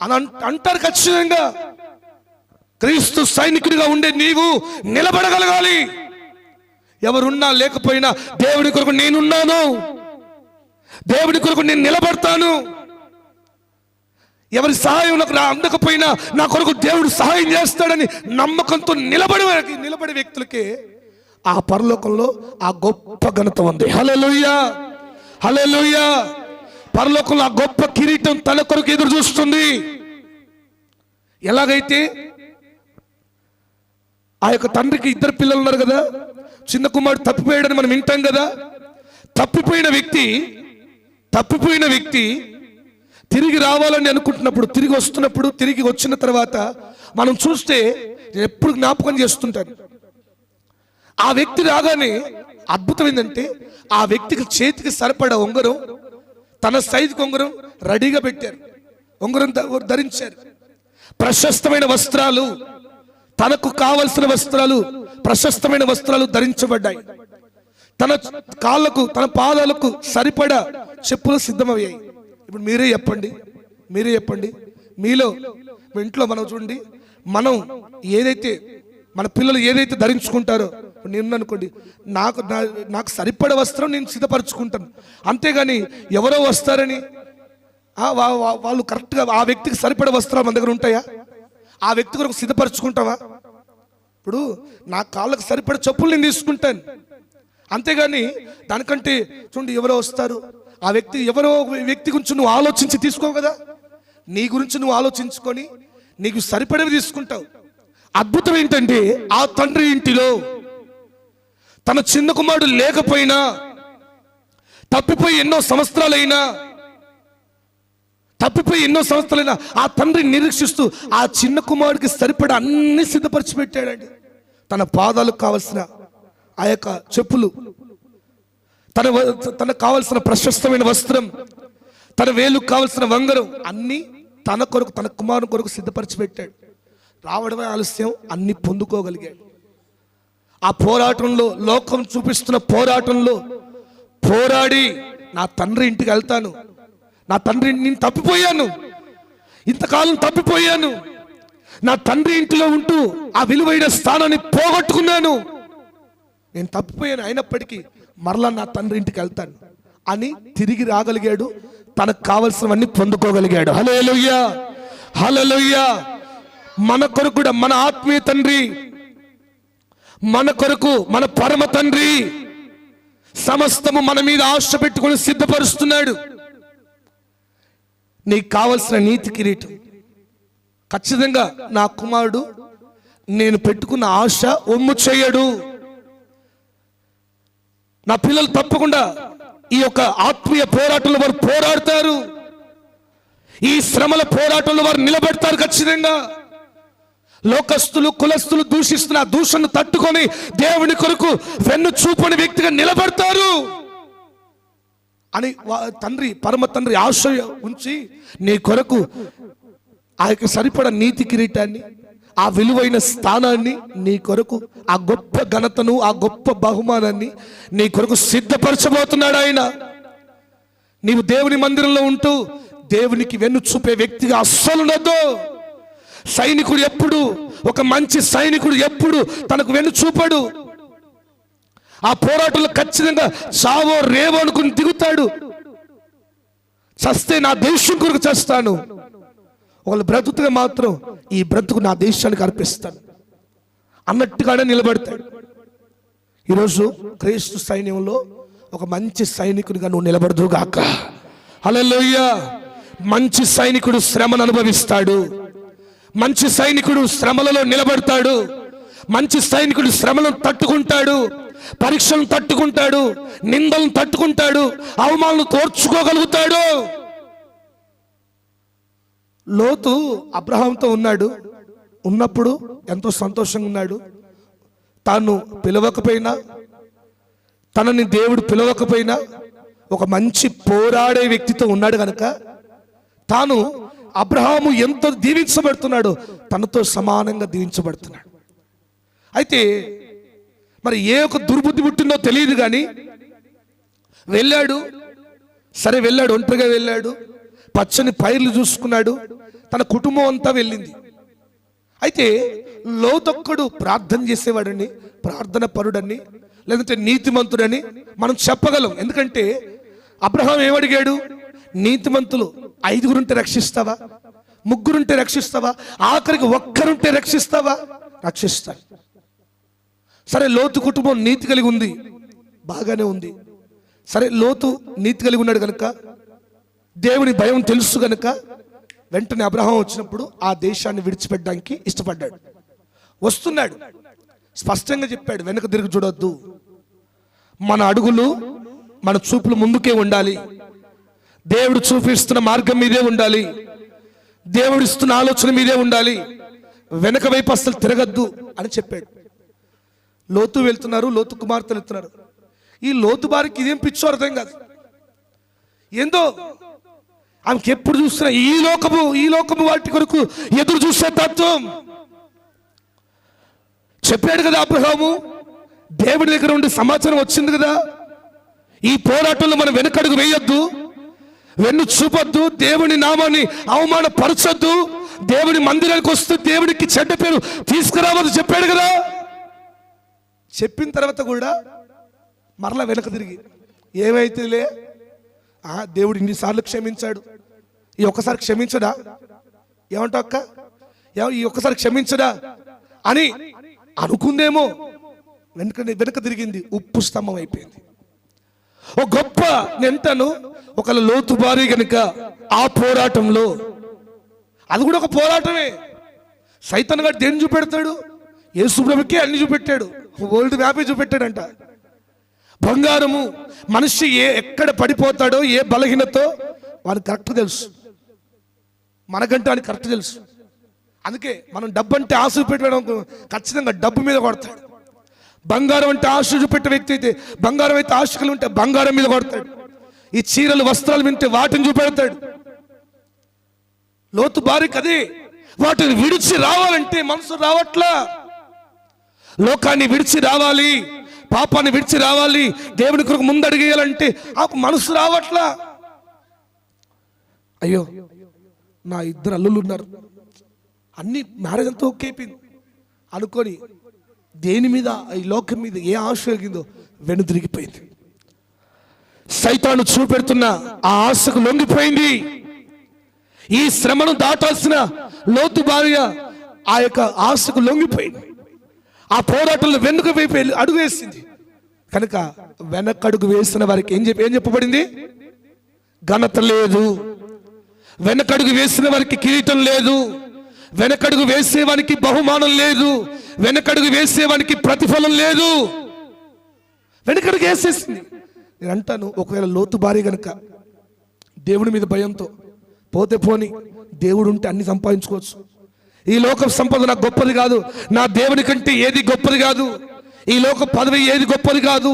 అని అంటారు. ఖచ్చితంగా క్రీస్తు సైనికుడిగా ఉండే నీవు నిలబడగలగాలి. ఎవరున్నా లేకపోయినా దేవుడి కొరకు నేనున్నాను, దేవుడి కొరకు నేను నిలబడతాను. ఎవరి సహాయం నాకు అందకపోయినా నా కొరకు దేవుడు సహాయం చేస్తాడని నమ్మకంతో నిలబడే వ్యక్తులకే ఆ పరలోకంలో ఆ గొప్ప ఘనత ఉంది. హల్లెలూయా, హల్లెలూయా. పరలోకంలో ఆ గొప్ప కిరీటం తన కొరకు ఎదురు చూస్తుంది. ఎలాగైతే ఆ యొక్క తండ్రికి 2 పిల్లలు ఉన్నారు కదా, చిన్న కుమారుడు తప్పిపోయాడని మనం వింటాం కదా. తప్పిపోయిన వ్యక్తి తిరిగి రావాలని అనుకుంటున్నప్పుడు, తిరిగి వచ్చిన తర్వాత మనం చూస్తే ఎప్పుడు జ్ఞాపకం చేస్తుంటాను, ఆ వ్యక్తి రాగానే అద్భుతం ఏంటంటే ఆ వ్యక్తికి చేతికి సరిపడా ఉంగరం, తన సైజుకి ఉంగరం రెడీగా పెట్టారు, ఉంగరం ధరించారు. ప్రశస్తమైన వస్త్రాలు, తనకు కావలసిన వస్త్రాలు, ప్రశస్తమైన వస్త్రాలు ధరించబడ్డాయి. తన కాళ్ళకు, తన పాదాలకు సరిపడా చెప్పులు సిద్ధమయ్యాయి. ఇప్పుడు మీరే చెప్పండి, మీలో మీ ఇంట్లో మనం చూడండి, మనం ఏదైతే మన పిల్లలు ఏదైతే ధరించుకుంటారో, నేను అనుకోండి, నాకు సరిపడే వస్త్రం నేను సిద్ధపరచుకుంటాను. అంతేగాని ఎవరో వస్తారని వాళ్ళు కరెక్ట్గా ఆ వ్యక్తికి సరిపడే వస్త్రాలు మన దగ్గర ఉంటాయా? ఆ వ్యక్తి కొరకు సిద్ధపరచుకుంటావా? ఇప్పుడు నా కాళ్ళకు సరిపడే చెప్పులు నేను తీసుకుంటాను, అంతేగాని దానికంటే చూడండి ఎవరో వస్తారు, ఆ వ్యక్తి గురించి నువ్వు ఆలోచించి తీసుకోవు కదా. నీ గురించి నువ్వు ఆలోచించుకొని నీకు సరిపడేవి తీసుకుంటావు. అద్భుతం ఏంటంటే ఆ తండ్రి ఇంటిలో తన చిన్న కుమారుడు లేకపోయినా, తప్పిపోయి ఎన్నో సంవత్సరాలైనా ఆ తండ్రిని నిరీక్షిస్తూ ఆ చిన్న కుమారుడికి సరిపడా అన్ని సిద్ధపరిచి పెట్టాడండి. తన పాదాలకు కావలసిన ఆ యొక్క చెప్పులు, తనకు కావలసిన ప్రశస్తమైన వస్త్రం, తన వేలుకు కావలసిన వంగరం అన్ని తన కొరకు, తన కుమారుని కొరకు సిద్ధపరిచి పెట్టాడు. రావడమే ఆలస్యం, అన్ని పొందుకోగలిగాడు. ఆ పోరాటంలో, లోకం చూపిస్తున్న పోరాటంలో పోరాడి నా తండ్రి ఇంటికి వెళ్తాను, నా తండ్రి, నేను తప్పిపోయాను, ఇంతకాలం తప్పిపోయాను, నా తండ్రి ఇంటిలో ఉంటూ ఆ విలువైన స్థానాన్ని పోగొట్టుకున్నాను, నేను తప్పిపోయాను, అయినప్పటికీ మరలా నా తండ్రి ఇంటికి వెళ్తాను అని తిరిగి రాగలిగాడు. తనకు కావలసినవన్నీ పొందుకోగలిగాడు. హల్లెలూయా, హల్లెలూయా. మన కొరకు కూడా మన ఆత్మీయ తండ్రి, మన కొరకు మన పరమ తండ్రి సమస్తము మన మీద ఆశ పెట్టుకొని సిద్ధపరుస్తున్నాడు. నీకు కావలసిన నీతి కిరీటం ఖచ్చితంగా నా కుమారుడు నేను పెట్టుకున్న ఆశ ఒమ్ము చేయడు. నా పిల్లలు తప్పకుండా ఈ యొక్క ఆత్మీయ పోరాటంలో వారు పోరాడతారు, ఈ శ్రమల పోరాటంలో వారు నిలబెడతారు. ఖచ్చితంగా లోకస్తులు, కులస్తులు దూషిస్తున్న ఆ దూషణను తట్టుకొని దేవుని కొరకు వెన్ను చూపని వ్యక్తిగా నిలబడతారు అని తండ్రి, పరమ తండ్రి ఆశ ఉంచి నీ కొరకు ఆ యొక్క సరిపడ నీతి కిరీటాన్ని, ఆ విలువైన స్థానాన్ని నీ కొరకు, ఆ గొప్ప ఘనతను, ఆ గొప్ప బహుమానాన్ని నీ కొరకు సిద్ధపరచబోతున్నాడు ఆయన. నీవు దేవుని మందిరంలో ఉంటూ దేవునికి వెన్ను చూపే వ్యక్తిగా అస్సలు ఉండదు. సైనికుడు ఎప్పుడు, ఒక మంచి సైనికుడు ఎప్పుడు తనకు వెన్ను చూపాడు. ఆ పోరాటంలో ఖచ్చితంగా చావో రేవో అనుకుని దిగుతాడు. చస్తే నా దేశం కొరకు చేస్తాను, ఒకళ్ళు బ్రతుకుగా మాత్రం ఈ బ్రతుకు నా దేశానికి అర్పిస్తాను అన్నట్టుగానే నిలబడతాడు. ఈరోజు క్రీస్తు సైన్యంలో ఒక మంచి సైనికుడిగా నువ్వు నిలబడదుగాక. హల్లెలూయా. మంచి సైనికుడు శ్రమను అనుభవిస్తాడు, మంచి సైనికుడు శ్రమలలో నిలబడతాడు, మంచి సైనికుడు శ్రమలను తట్టుకుంటాడు, పరీక్షలను తట్టుకుంటాడు, నిందలను తట్టుకుంటాడు, అవమానాలను తోర్చుకోగలుగుతాడు. లోతు అబ్రహాంతో ఉన్నప్పుడు ఎంతో సంతోషంగా ఉన్నాడు. తాను పిలవకపోయినా, తనని దేవుడు పిలవకపోయినా ఒక మంచి పోరాడే వ్యక్తితో ఉన్నాడు కనుక తాను, అబ్రహాము ఎంత దీవించబడుతున్నాడో తనతో సమానంగా దీవించబడుతున్నాడు. అయితే మరి ఏ ఒక దుర్బుద్ధి పుట్టిందో తెలియదు కానీ వెళ్ళాడు, ఒంటరిగా వెళ్ళాడు, పచ్చని పైర్లు చూసుకున్నాడు, తన కుటుంబం అంతా వెళ్ళింది. అయితే లోతొక్కడు ప్రార్థన చేసేవాడని, ప్రార్థన పరుడని, లేదంటే నీతిమంతుడని మనం చెప్పగలం. ఎందుకంటే అబ్రహాం ఏమడిగాడు? నీతిమంతులు 5 ఉంటే రక్షిస్తావా? 3 ఉంటే రక్షిస్తావా? ఆఖరికి 1 ఉంటే రక్షిస్తావా? రక్షిస్తాను. సరే, లోతు కుటుంబం నీతి కలిగి ఉంది, బాగానే ఉంది. సరే, లోతు నీతి కలిగి ఉన్నాడు కనుక, దేవుని భయం తెలుసు కనుక వెంటనే అబ్రహాం వచ్చినప్పుడు ఆ దేశాన్ని విడిచిపెట్టడానికి ఇష్టపడ్డాడు. వస్తున్నాడు, స్పష్టంగా చెప్పాడు, వెనక తిరిగి చూడొద్దు, మన అడుగులు మన చూపులు ముందుకే ఉండాలి, దేవుడు చూపిస్తున్న మార్గం మీదే ఉండాలి, దేవుడు ఇస్తున్న ఆలోచన మీదే ఉండాలి, వెనక వైపు అసలు తిరగద్దు అని చెప్పాడు. లోతు వెళ్తున్నారు, లోతు కుమార్తెలు వెళ్తున్నారు. ఈ లోతు బారికి ఇదేం పిచ్చో అర్థం కాదు. ఏందో ఆమెకి ఎప్పుడు చూస్తున్నా ఈ లోకము వాటి కొరకు ఎదురు చూసే తత్వం. చెప్పాడు కదా అబ్రహాము, దేవుడి దగ్గర ఉండి సమాచారం వచ్చింది కదా, ఈ పోరాటంలో మనం వెనకడుగు వేయొద్దు, వెన్ను చూపొద్దు, దేవుని నామాన్ని అవమానపరచొద్దు, దేవుని మందిరానికి వస్తూ దేవుడికి చెడ్డ పేరు తీసుకురావద్దు చెప్పాడు కదా. చెప్పిన తర్వాత కూడా మరలా వెనక తిరిగి ఏమైతేలే, దేవుడు ఇన్నిసార్లు క్షమించాడు, ఈ ఒక్కసారి క్షమించడా? ఏమంటావు అక్క, ఈ ఒక్కసారి క్షమించడా అని అనుకుందేమో. వెనక తిరిగింది, ఉప్పు స్తంభం అయిపోయింది. ఒక గొప్ప నెంటను ఒక లోతు భారీ గనుక ఆ పోరాటంలో, అది కూడా ఒక పోరాటమే. సైతాన్ గారు దేన్ని చూపెడతాడు? యేసు ప్రభుకే అన్ని చూపెట్టాడు, వరల్డ్ మ్యాపే చూపెట్టాడంట. బంగారము మనిషి ఎక్కడ పడిపోతాడో, ఏ బలహీనతో వానికి కరెక్ట్ తెలుసు, మనకంటే వానికి కరెక్ట్ తెలుసు. అందుకే మనం డబ్బు అంటే ఆశ చూపెట్టడం ఖచ్చితంగా డబ్బు మీద కొడతాడు. బంగారం అంటే ఆశ చూపెట్టే వ్యక్తి అయితే, బంగారం అయితే ఆశకులు ఉంటే బంగారం మీద కొడతాడు. ఈ చీరలు వస్త్రాలు వింటే వాటిని చూపెడతాడు. లోతు భార్యకి అదే, వాటిని విడిచి రావాలంటే మనసు రావట్లా. లోకాన్ని విడిచి రావాలి, పాపాన్ని విడిచి రావాలి, దేవుని కొరకు ముందడిగేయాలంటే ఆ మనసు రావట్లా. అయ్యో, నా 2 అల్లుళ్ళు ఉన్నారు, అన్ని మ్యారేజ్ అంతా ఓకే అయిపోయింది అనుకొని దేని మీద, ఈ లోకం మీద ఏ ఆశ కలిగిందో వెను తిరిగిపోయింది. సైతాను చూపెడుతున్న ఆ ఆశకు లొంగిపోయింది. ఈ శ్రమను దాటాల్సిన లోతు భార్య ఆ యొక్క ఆశకు లొంగిపోయింది. ఆ పోరాటంలో వెనుక వైపు అడుగు వేసింది కనుక, వెనకడుగు వేసిన వారికి ఏం చెప్పబడింది? ఘనత లేదు. వెనకడుగు వేసిన వారికి కిరీటం లేదు, వెనకడుగు వేసేవానికి బహుమానం లేదు, వెనకడుగు వేసేవానికి ప్రతిఫలం లేదు. వెనకడుగు వేసేసింది. నేను అంటాను, ఒకవేళ లోతు భార్య గనుక దేవుడి మీద భయంతో పోతే పోని, దేవుడు ఉంటే అన్ని సంపాదించుకోవచ్చు, ఈ లోక సంపద నాకు గొప్పది కాదు, నా దేవుని కంటే ఏది గొప్పది కాదు, ఈ లోక పదవి ఏది గొప్పది కాదు,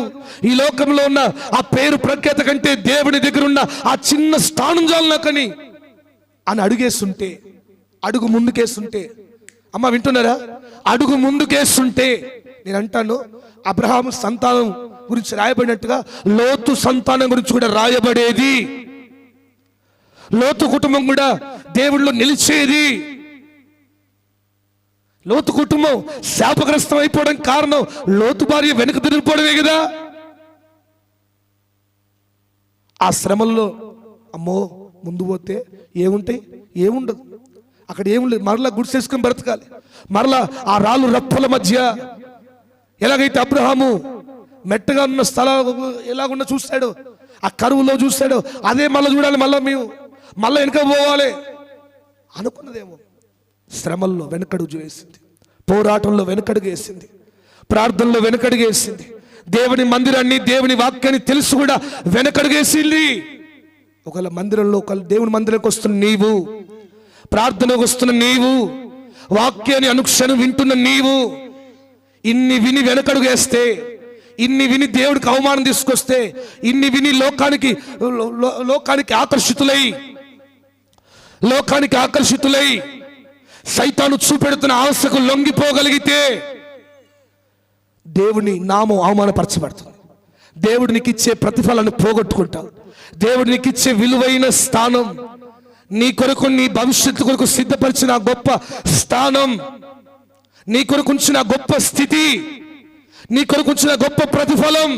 ఈ లోకంలో ఉన్న ఆ పేరు ప్రఖ్యాత కంటే దేవుని దగ్గర ఉన్న ఆ చిన్న స్థానం చాలు నాకని అని అడుగేస్తుంటే, అడుగు ముందుకేస్తుంటే, అమ్మ వింటున్నారా, అడుగు ముందుకేస్తుంటే, నేను అంటాను అబ్రహాము సంతానం గురించి రాయబడినట్టుగా లోతు సంతానం గురించి కూడా రాయబడేది. లోతు కుటుంబం కూడా దేవుడిలో నిలిచేది. లోతు కుటుంబం శాపగ్రస్తం అయిపోవడం కారణం లోతు భార్య వెనుక తిరిగిపోవడమే కదా. ఆ శ్రమల్లో అమ్మో ముందు పోతే ఏముంటాయి? ఏముండదు, అక్కడ ఏముండదు. మరలా గుడిసేసుకుని బ్రతకాలి, మరలా ఆ రాళ్ళు రప్పల మధ్య. ఎలాగైతే అబ్రహాము మెట్టగా ఉన్న స్థలాలు ఎలాగున్నా చూస్తాడు, ఆ కరువులో చూస్తాడు, అదే మళ్ళీ చూడాలి, మళ్ళీ వెనక పోవాలి అనుకున్నదేమో. శ్రమల్లో వెనకడుగు వేసింది, పోరాటంలో వెనకడుగు వేసింది, ప్రార్థనలో వెనకడుగు వేసింది, దేవుని మందిరాన్ని దేవుని వాక్యాన్ని తెలుసు కూడా వెనకడుగు వేసింది. ఒకవేళ మందిరంలో, ఒకవేళ దేవుని మందిరంకి వస్తున్న నీవు, ప్రార్థనకు వస్తున్న నీవు, వాక్యాన్ని అనుక్షణం వింటున్న నీవు, ఇన్ని విని వెనకడుగు వేస్తే, ఇన్ని విని దేవుడికి అవమానం తీసుకొస్తే, ఇన్ని విని లోకానికి ఆకర్షితులై సైతాను చూపెడుతున్న ఆశకు లొంగిపోగలిగితే దేవుని నామం అవమానపరచబడుతుంది. దేవుడు నీకు ఇచ్చే ప్రతిఫలాన్ని పోగొట్టుకుంటావు. దేవుడు నీకు ఇచ్చే విలువైన స్థానం, నీ కొరకు, నీ భవిష్యత్తు కొరకు సిద్ధపరిచిన గొప్ప స్థానం, నీ కొరకు ఉంచిన గొప్ప స్థితి, నీ కొరకు ఉంచిన గొప్ప ప్రతిఫలం,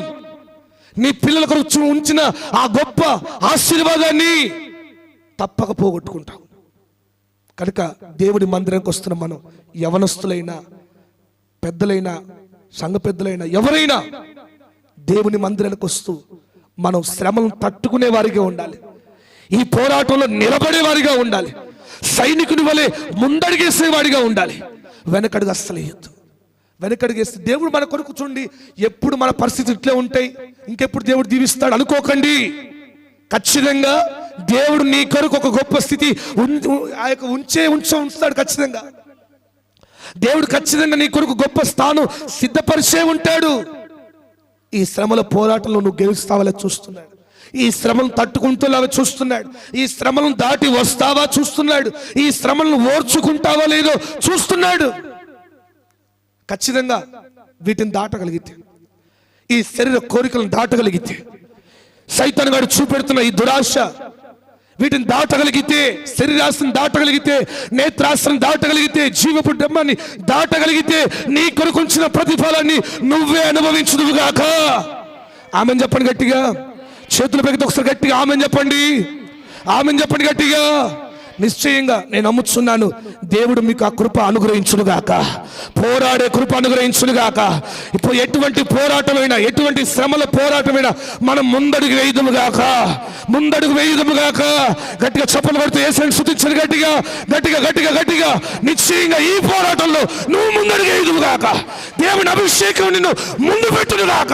నీ పిల్లల కొరకు ఉంచిన ఆ గొప్ప ఆశీర్వాదాన్ని తప్పక పోగొట్టుకుంటావు. కనుక దేవుడి మందిరానికి వస్తున్న మనం యవనస్తులైనా, పెద్దలైనా, సంఘ పెద్దలైనా, ఎవరైనా దేవుని మందిరానికి వస్తూ మనం శ్రమలను తట్టుకునే వారిగా ఉండాలి. ఈ పోరాటంలో నిలబడే వారిగా ఉండాలి. సైనికుని వలె ముందడిగేసేవాడిగా ఉండాలి. వెనకడుగు అస్సలు వేయొద్దు. వెనకడుగేస్తే దేవుడు మన కొరకు చూడండి, ఎప్పుడు మన పరిస్థితి ఇట్లే ఉంటాయి, ఇంకెప్పుడు దేవుడు దీవిస్తాడు అనుకోకండి. ఖచ్చితంగా దేవుడు నీ కొరకు ఒక గొప్ప స్థితి ఉంచుతాడు. ఖచ్చితంగా దేవుడు ఖచ్చితంగా నీ కొరకు గొప్ప స్థానం సిద్ధపరిచే ఉంటాడు. ఈ శ్రమల పోరాటంలో నువ్వు గెలుస్తావా చూస్తున్నాడు. ఈ శ్రమలను తట్టుకుంటూ చూస్తున్నాడు. ఈ శ్రమలను దాటి వస్తావా చూస్తున్నాడు. ఈ శ్రమలను ఓర్చుకుంటావా లేదో చూస్తున్నాడు. ఖచ్చితంగా వీటిని దాటగలిగితే, ఈ శరీర కోరికలను దాటగలిగితే, సైతాను గారు చూపెడుతున్న ఈ దురాశ, వీటిని దాటగలిగితే, శరీరాశను దాటగలిగితే, నేత్రాశను దాటగలిగితే, జీవపు డమ్మాన్ని దాటగలిగితే, నీ కొరకుంచిన ప్రతిఫలాన్ని నువ్వే అనుభవించుదువుగాక. ఆమెన్ చెప్పండి గట్టిగా. చేతుల పైకి ఒకసారి గట్టిగా ఆమెన్ చెప్పండి. ఆమెన్ చెప్పండి గట్టిగా. నిశ్చయంగా నేను నమ్ముతున్నాను, దేవుడు మీకు ఆ కృప అనుగ్రహించునుగాక, పోరాడే కృప అనుగ్రహించునుగాక. ఇప్పుడు ఎటువంటి పోరాటమైనా, ఎటువంటి శ్రమల పోరాటమైనా మనం ముందడుగు వేయుదుముగాక, ముందడుగు వేయుదుముగాక. గట్టిగా చప్పలు కొడుతూ యేసుని స్తుతించండి. గట్టిగా గట్టిగా గట్టిగా గట్టిగా. నిశ్చయంగా ఈ పోరాటంలో నువ్వు ముందడుగు వేయుదుముగాక. దేవుని అభిషేకం నిన్ను ముందు పెట్టునుగాక.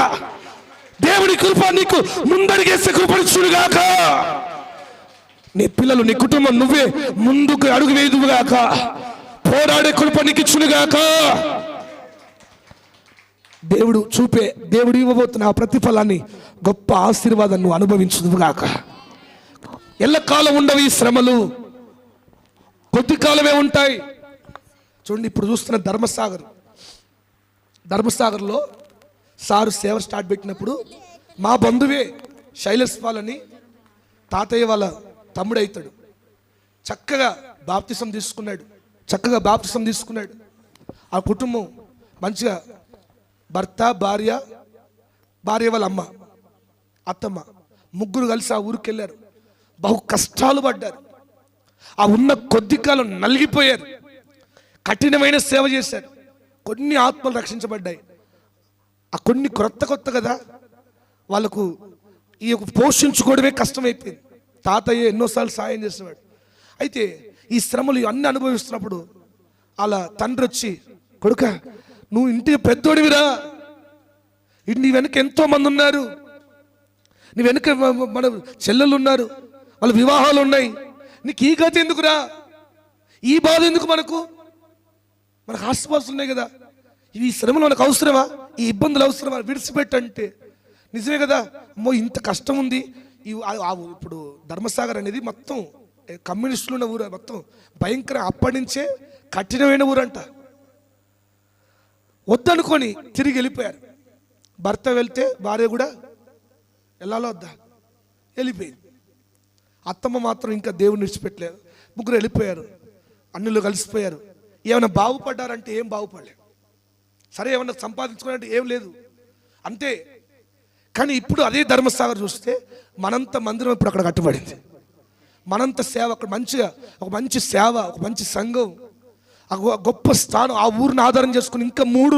దేవుని కృప నీకు ముందడిగేసే కృపనిచ్చునుగాక. నీ పిల్లలు, నీ కుటుంబం, నువ్వే ముందుకు అడుగు వేయుదువుగాక. పోరాడే కృప నీకు ఇచ్చునుగాక. దేవుడు ఇవ్వబోతున్న ఆ ప్రతిఫలాన్ని, గొప్ప ఆశీర్వాదాన్ని నువ్వు అనుభవించుదువుగాక. ఎల్లకాలం ఉండవు ఈ శ్రమలు, కొద్ది కాలమే ఉంటాయి. చూడండి, ఇప్పుడు చూస్తున్న ధర్మసాగర్లో సారు సేవ స్టార్ట్ పెట్టినప్పుడు మా బంధువే శైలస్ పాల్ అని, తాతయ్య వాళ్ళ తమ్ముడు అవుతాడు. చక్కగా బాప్తిసం తీసుకున్నాడు. ఆ కుటుంబం మంచిగా భర్త, భార్య వాళ్ళ అమ్మ, అత్తమ్మ ముగ్గురు కలిసి ఆ ఊరికి వెళ్ళారు. బహు కష్టాలు పడ్డారు. ఆ ఉన్న కొద్ది కాలం నలిగిపోయారు. కఠినమైన సేవ చేశారు. కొన్ని ఆత్మలు రక్షించబడ్డాయి. ఆ కొన్ని కొత్త కదా, వాళ్ళకు ఈ పోషించుకోవడమే కష్టమైపోయింది. తాతయ్య ఎన్నోసార్లు సాయం చేసేవాడు. అయితే ఈ శ్రమలు అన్నీ అనుభవిస్తున్నప్పుడు అలా తండ్రి వచ్చి, కొడుక నువ్వు ఇంటికి పెద్దోడివిరా, నీ వెనక ఎంతో మంది ఉన్నారు, నీ వెనక మన చెల్లెళ్ళు ఉన్నారు, వాళ్ళ వివాహాలు ఉన్నాయి, నీకు ఈ గతి ఎందుకురా, ఈ బాధ ఎందుకు, మనకు ఆస్తిపాస్తులు ఉన్నాయి కదా, ఈ శ్రమలు మనకు అవసరమా, ఈ ఇబ్బందులు అవసరమా, విడిచిపెట్టంటే నిజమే కదా. అమ్మో ఇంత కష్టం ఉంది. ఇప్పుడు ధర్మసాగర్ అనేది మొత్తం కమ్యూనిస్టులు ఉన్న ఊరు, మొత్తం భయంకర, అప్పటి నుంచే కఠినమైన ఊరంట. వద్దనుకొని తిరిగి వెళ్ళిపోయారు. భర్త వెళ్తే భార్య కూడా వెళ్ళాలో వద్దా, వెళ్ళిపోయింది. అత్తమ్మ మాత్రం ఇంకా దేవుని విడిచిపెట్టలేదు. ముగ్గురు వెళ్ళిపోయారు, అన్నిలో కలిసిపోయారు. ఏమైనా బాగుపడ్డారంటే ఏం బాగుపడలేదు. సరే ఏమన్నా సంపాదించుకోవాలంటే ఏం లేదు, అంతే. కానీ ఇప్పుడు అదే ధర్మసాగర్ చూస్తే మనంత మందిరం ఇప్పుడు అక్కడ కట్టబడింది. మనంత సేవ అక్కడ మంచిగా, ఒక మంచి సేవ, ఒక మంచి సంఘం, గొప్ప స్థానం. ఆ ఊరిని ఆధారం చేసుకుని ఇంకా మూడు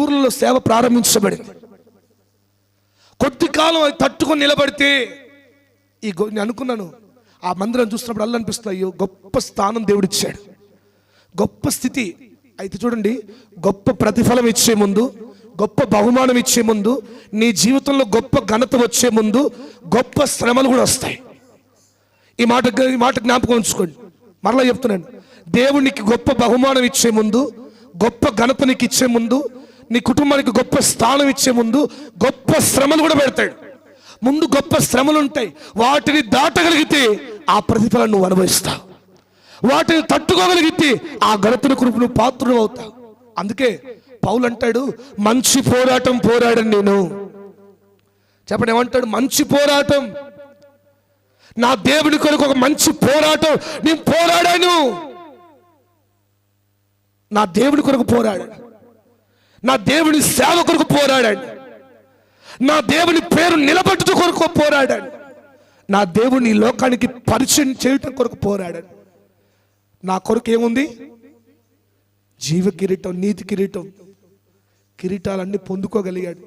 ఊర్లలో సేవ ప్రారంభించబడింది. కొద్ది కాలం అది తట్టుకొని నిలబడితే నేను అనుకున్నాను, ఆ మందిరం చూసినప్పుడు అల్లు అనిపిస్తుంది, అయ్యో గొప్ప స్థానం దేవుడిచ్చాడు, గొప్ప స్థితి. అయితే చూడండి, గొప్ప ప్రతిఫలం ఇచ్చే ముందు, గొప్ప బహుమానం ఇచ్చే ముందు, నీ జీవితంలో గొప్ప ఘనత వచ్చే ముందు గొప్ప శ్రమలు కూడా వస్తాయి. ఈ మాట జ్ఞాపకం ఉంచుకోండి. మరలా చెప్తున్నాను, దేవునికి గొప్ప బహుమానం ఇచ్చే ముందు, గొప్ప ఘనత నీకు ఇచ్చే ముందు, నీ కుటుంబానికి గొప్ప స్థానం ఇచ్చే ముందు గొప్ప శ్రమలు కూడా పెడతాడు. ముందు గొప్ప శ్రమలు ఉంటాయి. వాటిని దాటగలిగితే ఆ ప్రతిఫలం నువ్వు అనుభవిస్తావు. వాటిని తట్టుకోగలిగితే ఆ ఘనతను కృపను పాత్రుడు అవుతావు. అందుకే పౌలు అంటాడు, మంచి పోరాటం పోరాడను నేను. చెప్పండి, ఏమంటాడు? మంచి పోరాటం, నా దేవుని కొరకు ఒక మంచి పోరాటం నేను పోరాడాను. నా దేవుని కొరకు పోరాడాను. నా దేవుని సేవ కొరకు పోరాడాడు, నా దేవుని పేరు నిలబెట్టుట కొరకు పోరాడాడు, నా దేవుని ఈ లోకానికి పరిచయం చేయటం కొరకు పోరాడాడు. నా కొరకు ఏముంది? జీవ కిరీటం, నీతి కిరీటం, కిరీటాలన్నీ పొందుకోగలిగాడు.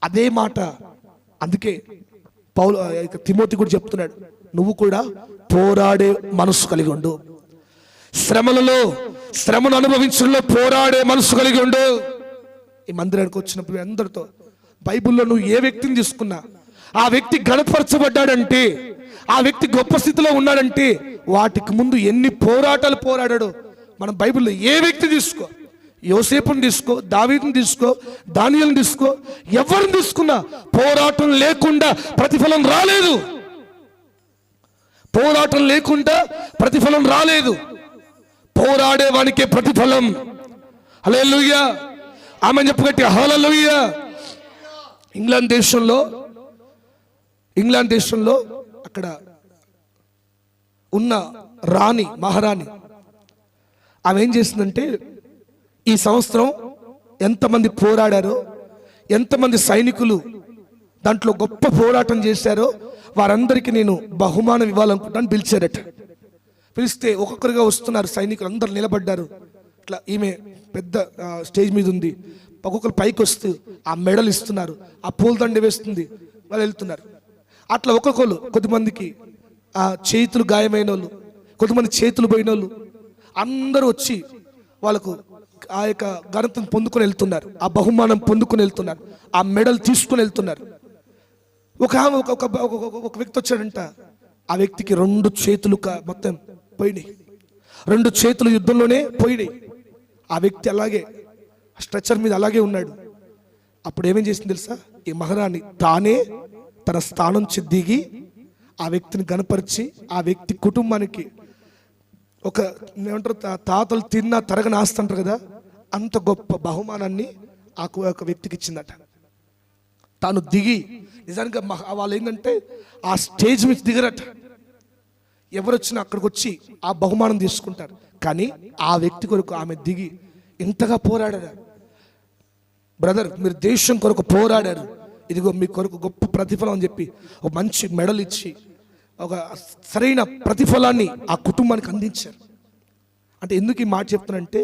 అదే మాట అందుకే పౌలు తిమోతి కూడా చెప్తున్నాడు, నువ్వు కూడా పోరాడే మనసు కలిగి ఉండు, శ్రమను అనుభవించడంలో పోరాడే మనసు కలిగి ఉండు. ఈ మందిరానికి వచ్చినప్పుడు అందరితో బైబిల్లో నువ్వు ఏ వ్యక్తిని తీసుకున్నా ఆ వ్యక్తి గణపరచబడ్డాడంటే, ఆ వ్యక్తి గొప్ప స్థితిలో ఉన్నాడంటే వాటికి ముందు ఎన్ని పోరాటాలు పోరాడాడో మనం బైబిల్లో ఏ వ్యక్తి తీసుకో, యోసేపుని తీసుకో, దావీదుని తీసుకో, దానియేలుని తీసుకో, ఎవరిని తీసుకున్నా పోరాటం లేకుండా ప్రతిఫలం రాలేదు. పోరాటం లేకుండా ప్రతిఫలం రాలేదు. పోరాడే వానికే ప్రతిఫలం. హల్లెలూయా, ఆమేన్ చెప్పు గట్టిగా, హల్లెలూయా. ఇంగ్లాండ్ దేశంలో అక్కడ ఉన్న రాణి, మహారాణి, ఆమె ఏం చేసిందంటే ఈ సంవత్సరం ఎంతమంది పోరాడారో, ఎంతమంది సైనికులు దాంట్లో గొప్ప పోరాటం చేశారో వారందరికీ నేను బహుమానం ఇవ్వాలనుకుంటాను పిలిచారట. పిలిస్తే ఒక్కొక్కరుగా వస్తున్నారు సైనికులు, అందరు నిలబడ్డారు. ఇట్లా ఈమె పెద్ద స్టేజ్ మీద ఉంది, ఒక్కొక్కరు పైకి వస్తూ ఆ మెడల్ ఇస్తున్నారు, ఆ పూలదండ వేస్తుంది, వాళ్ళు వెళ్తున్నారు. అట్లా ఒక్కొక్కరు, కొద్దిమందికి ఆ చేతులు గాయమైన వాళ్ళు, కొంతమంది చేతులు పోయిన వాళ్ళు అందరూ వచ్చి వాళ్ళకు ఆ యొక్క ఘనతను పొందుకొని వెళ్తున్నారు, ఆ బహుమానం పొందుకొని వెళ్తున్నారు, ఆ మెడల్ తీసుకొని వెళ్తున్నారు. ఒక వ్యక్తి వచ్చాడంట, ఆ వ్యక్తికి 2 చేతులు మొత్తం పోయినాయి, 2 చేతులు యుద్ధంలోనే పోయినాయి. ఆ వ్యక్తి అలాగే స్ట్రెచర్ మీద అలాగే ఉన్నాడు. అప్పుడు ఏమేం చేసింది తెలుసా? ఈ మహారాణి తానే తన స్థానం నుంచి దిగి ఆ వ్యక్తిని గణపరిచి ఆ వ్యక్తి కుటుంబానికి ఒక ఏమంటారు, తాతలు తిన్నా తరగని ఆస్తి అంటారు కదా, అంత గొప్ప బహుమానాన్ని ఆ వ్యక్తికి ఇచ్చిందట. తాను దిగి, నిజానికి వాళ్ళు ఏంటంటే ఆ స్టేజ్ మీద దిగరట, ఎవరు వచ్చినా అక్కడికి వచ్చి ఆ బహుమానం తీసుకుంటారు. కానీ ఆ వ్యక్తి కొరకు ఆమె దిగి ఇంతగా పోరాడారు. బ్రదర్, మీరు దేశం కొరకు పోరాడారు, ఇదిగో మీ కొరకు గొప్ప ప్రతిఫలం అని చెప్పి ఒక మంచి మెడల్ ఇచ్చి ఒక సరైన ప్రతిఫలాన్ని ఆ కుటుంబానికి అందించారు. అంటే ఎందుకు ఈ మాట చెప్తానంటే,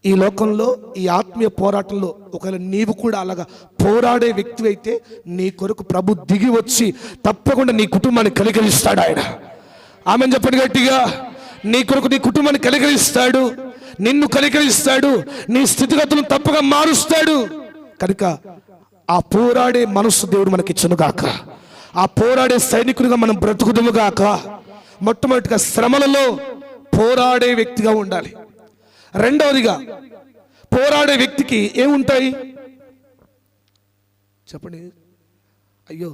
ఈ లోకంలో ఈ ఆత్మీయ పోరాటంలో ఒకవేళ నీవు కూడా అలాగా పోరాడే వ్యక్తి అయితే నీ కొరకు ప్రభు దిగి వచ్చి తప్పకుండా నీ కుటుంబాన్ని కనికరిస్తాడు ఆయన. ఆమెను చెప్పండి గట్టిగా. నీ కొరకు నీ కుటుంబాన్ని కనికరిస్తాడు, నిన్ను కనికరిస్తాడు, నీ స్థితిగతులను తప్పగా మారుస్తాడు. కనుక ఆ పోరాడే మనస్సు దేవుడు మనకి ఇచ్చును గాక. ఆ పోరాడే సైనికులుగా మనం బ్రతుకుదుము గాక. మొట్టమొదటిగా శ్రమలలో పోరాడే వ్యక్తిగా ఉండాలి. రెండవదిగా పోరాడే వ్యక్తికి ఏముంటాయి చెప్పండి? అయ్యో,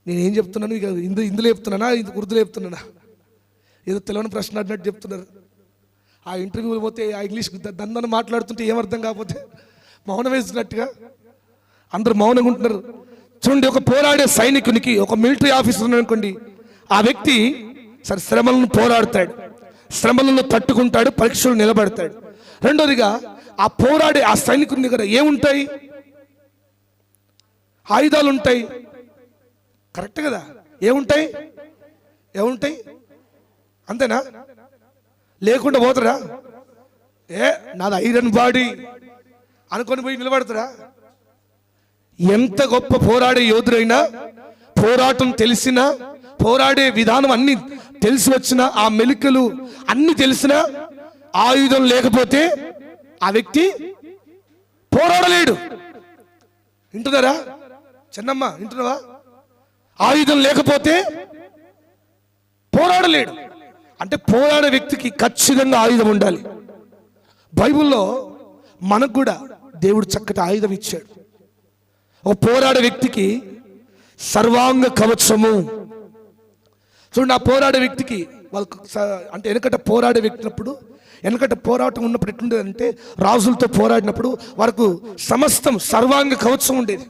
నేనేం చెప్తున్నాను? ఇక ఇందులో చెప్తున్నానా, ఉర్దూలో చెప్తున్నానా? ఏదో తెలియని ప్రశ్న అన్నట్టు చెప్తున్నారు. ఆ ఇంటర్వ్యూలు పోతే ఆ ఇంగ్లీష్ దందని మాట్లాడుతుంటే ఏమర్థం కాకపోతే మౌనం వేసినట్టుగా అందరు మౌనంగా ఉంటున్నారు. చూడండి, ఒక పోరాడే సైనికునికి, ఒక మిలిటరీ ఆఫీసర్ అనుకోండి, ఆ వ్యక్తి సరే శ్రమలను పోరాడతాడు, శ్రమలను తట్టుకుంటాడు, పరీక్షలు నిలబడతాడు. రెండోదిగా ఆ పోరాడే ఆ సైనికుని దగ్గర ఏముంటాయి? ఆయుధాలు ఉంటాయి. కరెక్ట్ కదా? ఏముంటాయి? అంతేనా? లేకుండా పోతారా? నాది ఐరన్ బాడీ అనుకొని పోయి నిలబడతారా? ఎంత గొప్ప పోరాడే యోధుడైనా, పోరాటం తెలిసినా, పోరాడే విధానం అన్ని తెలిసి వచ్చిన, ఆ మెలికలు అన్ని తెలిసినా ఆయుధం లేకపోతే ఆ వ్యక్తి పోరాడలేడు. వింటున్నారా చిన్నమ్మ? వింటున్నావా? ఆయుధం లేకపోతే పోరాడలేడు. అంటే పోరాడే వ్యక్తికి ఖచ్చితంగా ఆయుధం ఉండాలి. బైబిల్లో మనకు కూడా దేవుడు చక్కటి ఆయుధం ఇచ్చాడు. ఒక పోరాడే వ్యక్తికి సర్వాంగ కవచము. చూడండి, ఆ పోరాడే వ్యక్తికి వాళ్ళకు అంటే వెనకట పోరాటం ఉన్నప్పుడు ఎట్లుండేదంటే, రాజులతో పోరాడినప్పుడు వారికి సమస్తం సర్వాంగ కవచం ఉండేది.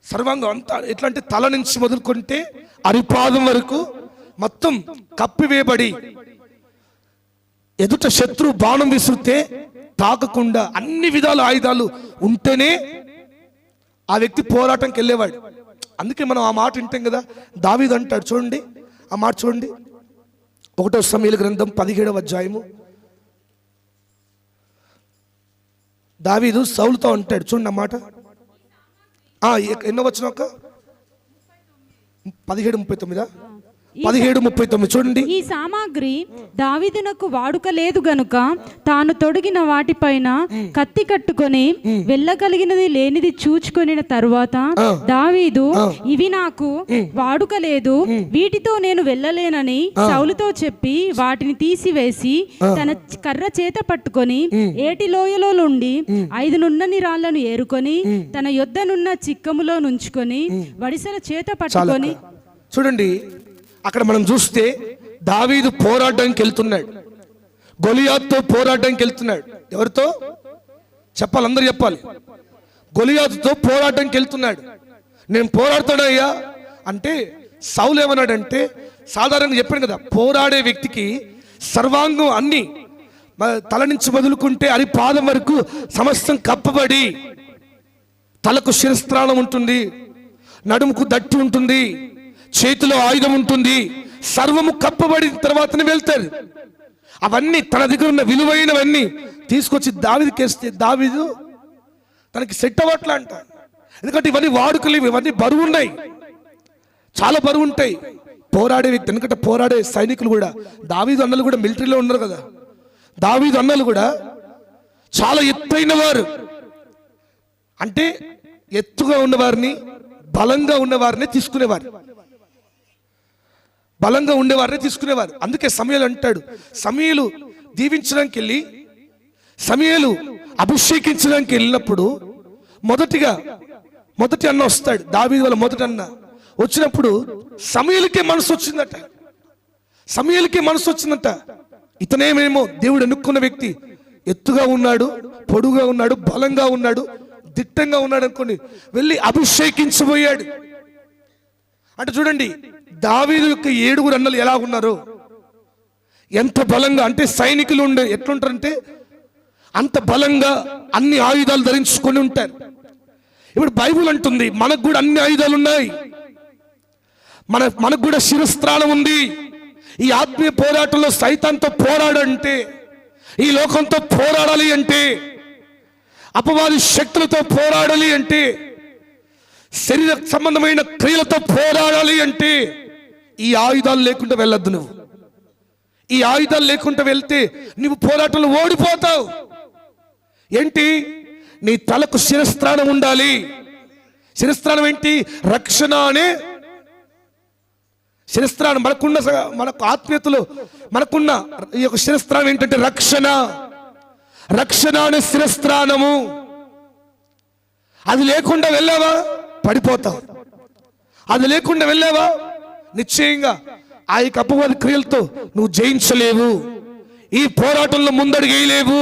సర్వాంగం అంతా ఎట్లా అంటే తల నుంచి మొదలుకుంటే అరిపాదం వరకు మొత్తం కప్పివేయబడి, ఎదుట శత్రు బాణం విసిరితే తాకకుండా అన్ని విధాల ఆయుధాలు ఉంటేనే ఆ వ్యక్తి పోరాటంకి వెళ్ళేవాడు. అందుకే మనం ఆ మాట వింటాం కదా. దావీదు అంటాడు, చూడండి ఆ మాట చూడండి, 1 సమూయేలు గ్రంథం 17వ అధ్యాయము. దావీదు సౌలుతో అంటాడు, చూడండి ఆ మాట. ఎన్నో వచ్చిన ఒక 17:39 17:39 చూడండి. ఈ సామాగ్రి దావీదునకు వాడుక లేదు గనుక తాను తొడిగిన వాటిపైన కత్తి కట్టుకొని వెళ్ళగలిగినది లేనిది చూచుకొనిన తరువాత దావీదు, ఇవి నాకు వాడుక లేదు, వీటితో నేను వెళ్ళలేనని సౌలుతో చెప్పి వాటిని తీసివేసి తన కర్ర చేత పట్టుకొని ఏటి లోయలో నుండి 5 నున్నని రాళ్లను ఏరుకొని తన యొద్దనున్న చిక్కములో నుంచుకొని వడిసెల చేత పట్టుకొని. చూడండి, అక్కడ మనం చూస్తే దావీదు పోరాటానికి వెళ్తున్నాడు, గొలియాతుతో పోరాటానికి వెళ్తున్నాడు. ఎవరితో చెప్పాలి, అందరూ చెప్పాలి. గొలియాతుతో పోరాటానికి వెళ్తున్నాడు. నేను పోరాడతానయ్యా అంటే సౌలు ఏమన్నాడంటే, సాధారణంగా చెప్పాను కదా, పోరాడే వ్యక్తికి సర్వాంగం అన్ని తల నుంచి మొదలుకుంటే అది పాదం వరకు సమస్తం కప్పబడి, తలకు శిరస్త్రాణం ఉంటుంది, నడుముకు దట్టి ఉంటుంది, చేతిలో ఆయుధం ఉంటుంది, సర్వము కప్పబడిన తర్వాతనే వెళ్తారు. అవన్నీ తన దగ్గర ఉన్న విలువైనవన్నీ తీసుకొచ్చి దావీదుకేస్తే దావీదు తనకి సెట్ అవ్వట్లా అంట. ఎందుకంటే ఇవన్నీ వాడుకలేవు, ఇవన్నీ బరువు ఉన్నాయి, చాలా బరువు ఉంటాయి. పోరాడే వ్యక్తి, ఎందుకంటే పోరాడే సైనికులు కూడా, దావీదు అన్నలు కూడా మిలిటరీలో ఉన్నారు కదా, దావీదు అన్నలు కూడా చాలా ఎత్తైన వారు. అంటే ఎత్తుగా ఉన్నవారిని, బలంగా ఉన్నవారిని తీసుకునేవారు, బలంగా ఉండేవారిని తీసుకునేవారు. అందుకే సమూయేలు అంటాడు, సమూయేలు దీవించడానికి వెళ్ళి, సమూయేలు అభిషేకించడానికి వెళ్ళినప్పుడు మొదటి అన్న వస్తాడు, దావీదు వాళ్ళ మొదటి అన్న వచ్చినప్పుడు సమూయేలుకే మనసు వచ్చిందట. సమూయేలుకే మనసు వచ్చిందట. ఇతనేమేమో దేవుడు ఎన్నుకున్న వ్యక్తి, ఎత్తుగా ఉన్నాడు, పొడుగా ఉన్నాడు, బలంగా ఉన్నాడు, దిట్టంగా ఉన్నాడు అనుకోండి, వెళ్ళి అభిషేకించబోయాడు. అంటే చూడండి, దావీదు యొక్క 7 అన్నలు ఎలా ఉన్నారు, ఎంత బలంగా. అంటే సైనికులు ఉండే ఎట్లుంటారంటే అంత బలంగా అన్ని ఆయుధాలు ధరించుకొని ఉంటారు. ఇప్పుడు బైబిల్ అంటుంది మనకు కూడా అన్ని ఆయుధాలు ఉన్నాయి, మనకు కూడా శిరస్త్రాణం ఉంది. ఈ ఆత్మీయ పోరాటంలో సైతాన్తో పోరాడంటే, ఈ లోకంతో పోరాడాలి అంటే, అపవాది శక్తులతో పోరాడాలి అంటే, శరీర సంబంధమైన క్రియలతో పోరాడాలి అంటే ఈ ఆయుధాలు లేకుండా వెళ్ళొద్దు. నువ్వు ఈ ఆయుధాలు లేకుండా వెళ్తే నువ్వు పోరాటంలో ఓడిపోతావు. ఏంటి, నీ తలకు శిరస్త్రాణం ఉండాలి. శిరస్త్రాణం ఏంటి, రక్షణ అనే శిరస్త్రాణం. మనకు ఆత్మీయతలో మనకున్న ఈ యొక్క శిరస్త్రాణం ఏంటంటే రక్షణ. రక్షణ అనే శిరస్త్రాణము. అది లేకుండా వెళ్ళావా పడిపోతావు. అది లేకుండా వెళ్ళావా నిశ్చయంగా ఆ యొక్క అపవాది క్రియలతో నువ్వు జయించలేవు, ఈ పోరాటంలో ముందడుగేయలేవు.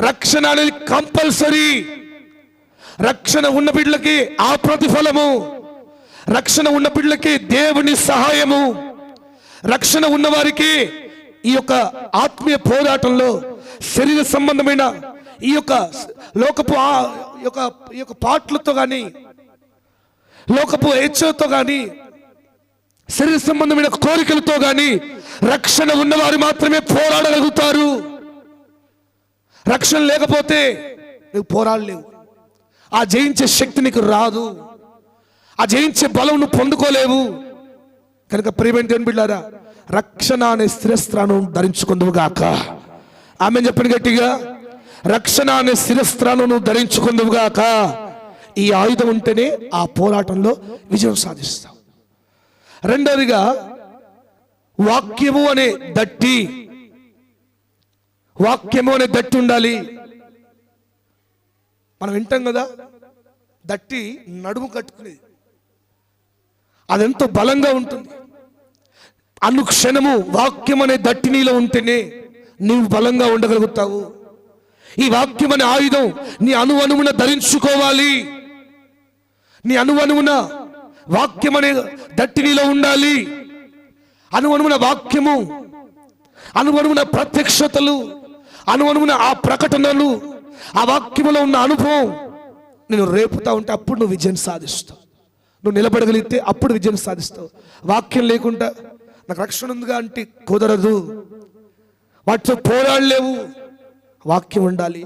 రక్షణ అనేది కంపల్సరీ. రక్షణ ఉన్న బిడ్డలకి ఆ ప్రతిఫలము, రక్షణ ఉన్న బిడ్డలకి దేవుని సహాయము, రక్షణ ఉన్న వారికి ఈ యొక్క ఆత్మీయ పోరాటంలో శరీర సంబంధమైన ఈ యొక్క లోకపు ఈ యొక్క పాటలతో కానీ, లోకపు హెచ్చతో కానీ, శరీర సంబంధమైన కోరికలతో కానీ రక్షణ ఉన్నవారు మాత్రమే పోరాడగలుగుతారు. రక్షణ లేకపోతే నువ్వు పోరాడలేవు. ఆ జయించే శక్తి నీకు రాదు, ఆ జయించే బలం నువ్వు పొందుకోలేవు. కనుక ప్రియమైన దేవుని బిడ్డలారా, రక్షణ అనే శిరస్త్రాణం ధరించుకుందువుగాక. ఆమె చెప్పండి గట్టిగా, రక్షణ అనే శిరస్త్రాణం నువ్వు ధరించుకుందువుగాక. ఈ ఆయుధం ఉంటేనే ఆ పోరాటంలో విజయం సాధిస్తావు. రెండవదిగా వాక్యము అనే దట్టి, వాక్యము అనే దట్టి ఉండాలి. మనం వింటాం కదా, దట్టి నడుము కట్టుకునేది, అదెంతో బలంగా ఉంటుంది. అనుక్షణము వాక్యం అనే దట్టి నీలో ఉంటేనే నీవు బలంగా ఉండగలుగుతావు. ఈ వాక్యం అనే ఆయుధం నీ అణువణువున ధరించుకోవాలి. నీ అణువణువున వాక్యం అనే దట్టి నీలో ఉండాలి. అణువణువున వాక్యము, అణువణువున ప్రత్యక్షతలు, అనువనువున ఆ ప్రకటనలు, ఆ వాక్యములో ఉన్న అనుభవం నేను రేపుతా ఉంటే అప్పుడు నువ్వు విజయం సాధిస్తావు. నువ్వు నిలబడగలిగితే అప్పుడు విజయం సాధిస్తావు. వాక్యం లేకుండా నాకు రక్షణ ఉందిగా అంటే కుదరదు. వాటితో పోరాడలేవు. వాక్యం ఉండాలి.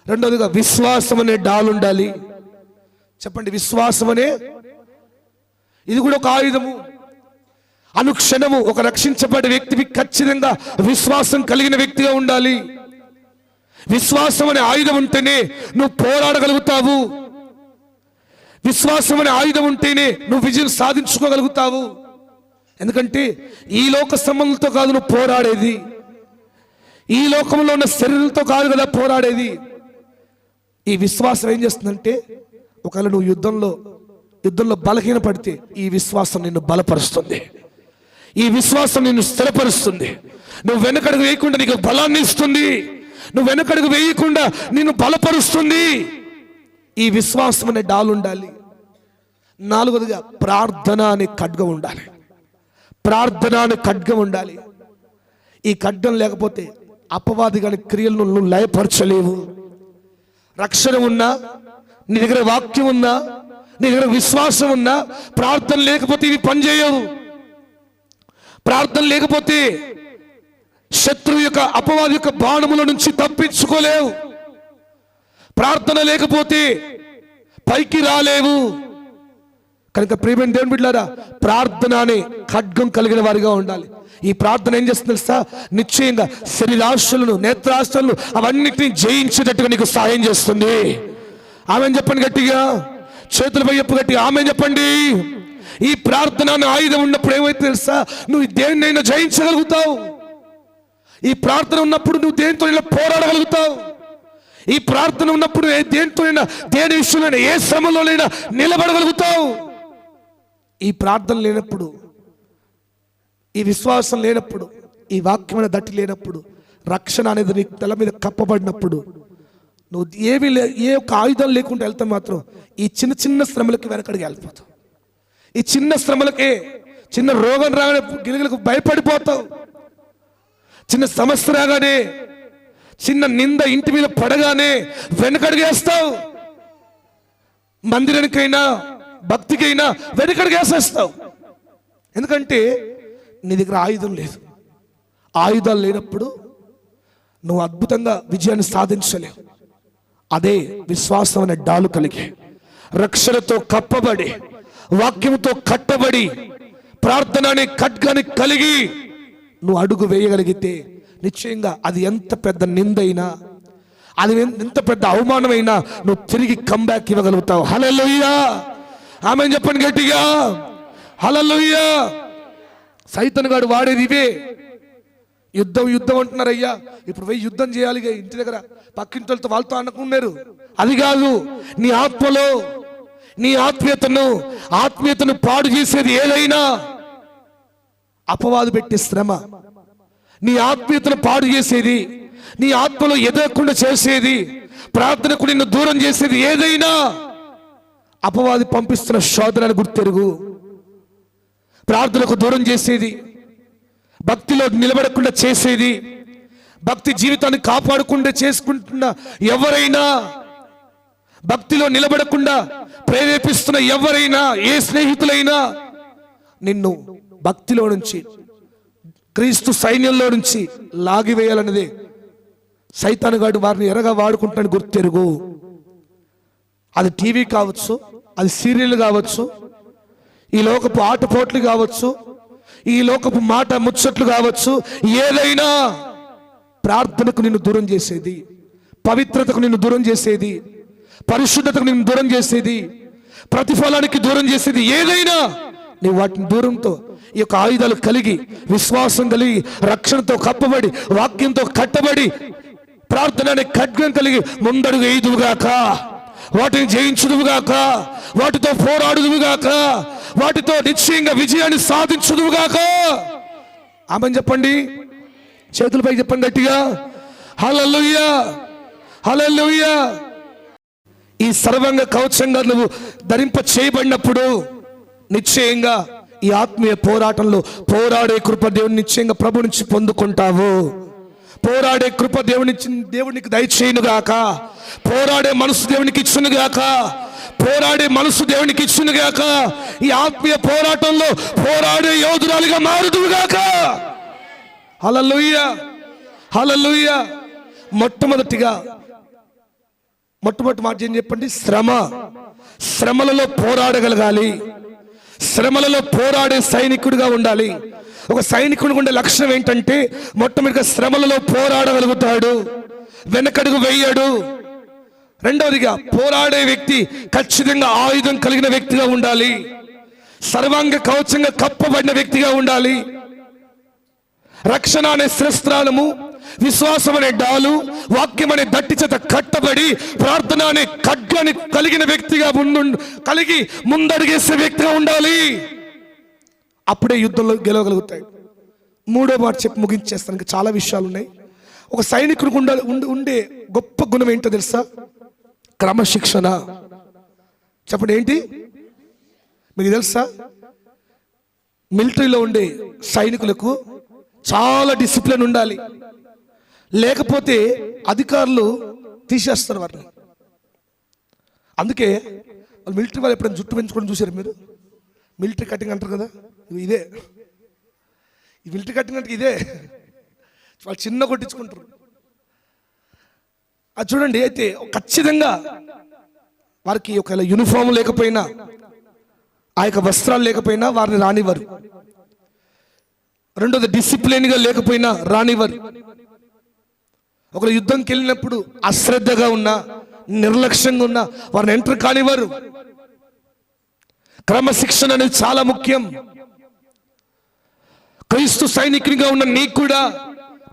రెండవదిగా విశ్వాసం అనే డాల్ ఉండాలి. చెప్పండి, విశ్వాసం అనే ఇది కూడా ఒక ఆయుధము. అనుక్షణము ఒక రక్షించబడే వ్యక్తికి ఖచ్చితంగా విశ్వాసం కలిగిన వ్యక్తిగా ఉండాలి. విశ్వాసం అనే ఆయుధం ఉంటేనే నువ్వు పోరాడగలుగుతావు. విశ్వాసం అనే ఆయుధం ఉంటేనే నువ్వు విజయం సాధించుకోగలుగుతావు. ఎందుకంటే ఈ లోక సంబంధంతో కాదు నువ్వు పోరాడేది, ఈ లోకంలో ఉన్న శరీరంతో కాదు కదా పోరాడేది. ఈ విశ్వాసం ఏం చేస్తుందంటే, ఒకవేళ నువ్వు యుద్ధంలో బలహీన పడితే ఈ విశ్వాసం నిన్ను బలపరుస్తుంది. ఈ విశ్వాసం నిన్ను స్థిరపరుస్తుంది. నువ్వు వెనకడుగు వేయకుండా నీకు బలాన్ని ఇస్తుంది. నువ్వు వెనకడుగు వేయకుండా నిన్ను బలపరుస్తుంది. ఈ విశ్వాసం అనే డాల్ ఉండాలి. నాలుగోదిగా ప్రార్థన అనే ఖడ్గం ఉండాలి. ప్రార్థన అనే ఖడ్గం ఉండాలి. ఈ ఖడ్గం లేకపోతే అపవాది గాని క్రియలను నువ్వు లయపరచలేవు. రక్షణ ఉన్నా, నీ దగ్గర వాక్యం ఉన్నా, నీ దగ్గర విశ్వాసం ఉన్నా, ప్రార్థన లేకపోతే ఇవి పనిచేయవు. ప్రార్థన లేకపోతే శత్రువు యొక్క, అపవాది యొక్క బాణముల నుంచి తప్పించుకోలేవు. ప్రార్థన లేకపోతే పైకి రాలేవు. కనుక ప్రియమైన దేవుని బిడ్డలారా, ప్రార్థన అనే ఖడ్గం కలిగిన వారిగా ఉండాలి. ఈ ప్రార్థన ఏం చేస్తుంది తెలుసా? నిశ్చయంగా శరీరాశలను, నేత్రాశలను అవన్నిటిని జయించేటట్టుగా నీకు సహాయం చేస్తుంది. ఆమెను చెప్పండి గట్టిగా, చేతులపై చెప్పు గట్టిగా, ఆమెను చెప్పండి. ఈ ప్రార్థన అనే ఆయుధం ఉన్నప్పుడు ఏమైతే తెలుసా? నువ్వు దేన్నైనా జయించగలుగుతావు. ఈ ప్రార్థన ఉన్నప్పుడు నువ్వు దేనితోనైనా పోరాడగలుగుతావు. ఈ ప్రార్థన ఉన్నప్పుడు దేనితోనైనా, దేని విషయంలో, ఏ శ్రమలోనైనా నిలబడగలుగుతావు. ఈ ప్రార్థన లేనప్పుడు, ఈ విశ్వాసం లేనప్పుడు, ఈ వాక్యమైన దట్టి లేనప్పుడు, రక్షణ అనేది నీ తల మీద కప్పబడినప్పుడు నువ్వు ఏ ఒక్క ఆయుధం లేకుండా వెళ్తే మాత్రం ఈ చిన్న చిన్న శ్రమలకి వెనకడికి వెళ్ళిపోతావు. ఈ చిన్న శ్రమలకే, చిన్న రోగం రాగానే గిలిగిలకు భయపడిపోతావు. చిన్న సమస్య రాగానే, చిన్న నింద ఇంటి మీద పడగానే వెనకడిగేస్తావు. మందిరానికైనా భక్తికైనా వెనకడిగేసేస్తావు. ఎందుకంటే నీ దగ్గర ఆయుధం లేదు. ఆయుధాలు లేనప్పుడు నువ్వు అద్భుతంగా విజయాన్ని సాధించలేవు. అదే విశ్వాసం అనే డాలు కలిగి, రక్షణతో కప్పబడి, వాక్యంతో కట్టబడి, ప్రార్థన అనే ఖడ్గాన్ని కలిగి నువ్వు అడుగు వేయగలిగితే నిశ్చయంగా అది ఎంత పెద్ద నిందైనా, అది ఎంత పెద్ద అవమానమైనా నువ్వు తిరిగి కంబ్యాక్ ఇవ్వగలుగుతావు. హల్లెలూయా, ఆమేన్ చెప్పండి గట్టిగా, హల్లెలూయా. సైతాను గాడు వాడేది ఇవే. యుద్ధం అంటున్నారు. అయ్యా ఇప్పుడు పోయి యుద్ధం చేయాలి ఇంటి దగ్గర పక్కింటి వాళ్ళతో అనుకున్నారు. అది కాదు, నీ ఆత్మలో, నీ ఆత్మీయతను పాడు చేసేది ఏదైనా అపవాదు పెట్టే శ్రమ, నీ ఆత్మీయతను పాడు చేసేది, నీ ఆత్మలో ఎదగకుండా చేసేది, ప్రార్థనకు నిన్ను దూరం చేసేది ఏదైనా అపవాది పంపిస్తున్న శోధనను గుర్తెరుగు. ప్రార్థనకు దూరం చేసేది, భక్తిలో నిలబడకుండా చేసేది, భక్తి జీవితాన్ని కాపాడకుండా చేసుకుంటున్న ఎవరైనా, భక్తిలో నిలబడకుండా ప్రేరేపిస్తున్న ఎవరైనా, ఏ స్నేహితులైనా నిన్ను భక్తిలో నుంచి, క్రీస్తు సైన్యంలో నుంచి లాగివేయాలన్నదే సైతాను గాడు వారిని ఎరగా వాడుకుంటానని గుర్తెరుగు. అది టీవీ కావచ్చు, అది సీరియల్ కావచ్చు, ఈ లోకపు ఆటపోట్లు కావచ్చు, ఈ లోకపు మాట ముచ్చట్లు కావచ్చు, ఏదైనా ప్రార్థనకు నిన్ను దూరం చేసేది, పవిత్రతకు నిన్ను దూరం చేసేది, పరిశుద్ధతకు నిన్ను దూరం చేసేది, ప్రతిఫలానికి దూరం చేసేది ఏదైనా నీ వాటిని దూరంతో ఈ యొక్క ఆయుధాలు కలిగి, విశ్వాసం కలిగి, రక్షణతో కప్పబడి, వాక్యంతో కట్టబడి, ప్రార్థన అనే ఖడ్గం కలిగి ముందడుగు వేయుదువుగాక, వాటిని జయించుదువుగాక, వాటితో పోరాడుదువుగాక, వాటితో నిశ్చయంగా విజయాన్ని సాధించుదువుగాక. ఆమేన్ చెప్పండి, చేతులపై చెప్పండి గట్టిగా, హల్లెలూయా, హల్లెలూయా. ఈ సర్వాంగ కవచంగా నువ్వు ధరింప చేయబడినప్పుడు నిశ్చయంగా ఈ ఆత్మీయ పోరాటంలో పోరాడే కృప దేవుని నిశ్చయంగా ప్రభు నుంచి పొందుకుంటావు. పోరాడే కృప దేవునికి దయచేయునుగాక. పోరాడే మనసు దేవునికి ఇచ్చునుగాక. పోరాడే మనసు దేవునికి ఇచ్చునుగాక. ఈ ఆత్మీయ పోరాటంలో పోరాడే యోధురాలుగా మారుదువుగాక. హల్లెలూయా, హల్లెలూయా. మొట్టమొదటి మాట ఏం చెప్పండి? శ్రమలలో పోరాడగలగాలి. శ్రమలలో పోరాడే సైనికుడిగా ఉండాలి. ఒక సైనికుడికి ఉండే లక్షణం ఏంటంటే మొట్టమొదటిగా శ్రమలలో పోరాడగలుగుతాడు, వెనకడుగు వేయడు. రెండవదిగా పోరాడే వ్యక్తి ఖచ్చితంగా ఆయుధం కలిగిన వ్యక్తిగా ఉండాలి. సర్వాంగ కవచంగా కప్పబడిన వ్యక్తిగా ఉండాలి. రక్షణ అనే శస్త్రాలము, విశ్వాసం అనే డాలు, వాక్యం అనే దట్టి చేత కట్టబడి ప్రార్థన అనే ఖడ్గాన్ని కలిగిన వ్యక్తిగా కలిగి ముందడుగేసే వ్యక్తిగా ఉండాలి. అప్పుడే యుద్ధంలో గెలవగలుగుతాయి. మూడో మాట చెప్పి ముగించేస్తాను, ఇంకా చాలా విషయాలు ఉన్నాయి. ఒక సైనికుడికి ఉండే గొప్ప గుణం ఏంటో తెలుసా? క్రమశిక్షణ. చెప్పండి, ఏంటి మీకు తెలుసా? మిలిటరీలో ఉండే సైనికులకు చాలా డిసిప్లిన్ ఉండాలి, లేకపోతే అధికారులు తీసేస్తారు వారిని. అందుకే వాళ్ళు మిలిటరీ వాళ్ళు ఎప్పుడైనా జుట్టు పెంచుకోవడం చూసారు మీరు? మిలిటరీ కటింగ్ అంటారు కదా, ఇదే. ఈ మిలిటరీ కటింగ్ అంటే ఇదే. వాళ్ళు చిన్న కొట్టించుకుంటారు. అది చూడండి. అయితే ఖచ్చితంగా వారికి ఒకవేళ యూనిఫామ్ లేకపోయినా, ఆ యొక్క వస్త్రాలు లేకపోయినా వారిని రానివ్వరు. రెండోది డిసిప్లిన్గా లేకపోయినా రానివ్వరు. ఒకరు యుద్ధంకి వెళ్ళినప్పుడు అశ్రద్ధగా ఉన్నా, నిర్లక్ష్యంగా ఉన్నా వారిని ఎంటర్ కానివ్వరు. క్రమశిక్షణ అనేది చాలా ముఖ్యం. క్రీస్తు సైనికునిగా ఉన్న నీకు కూడా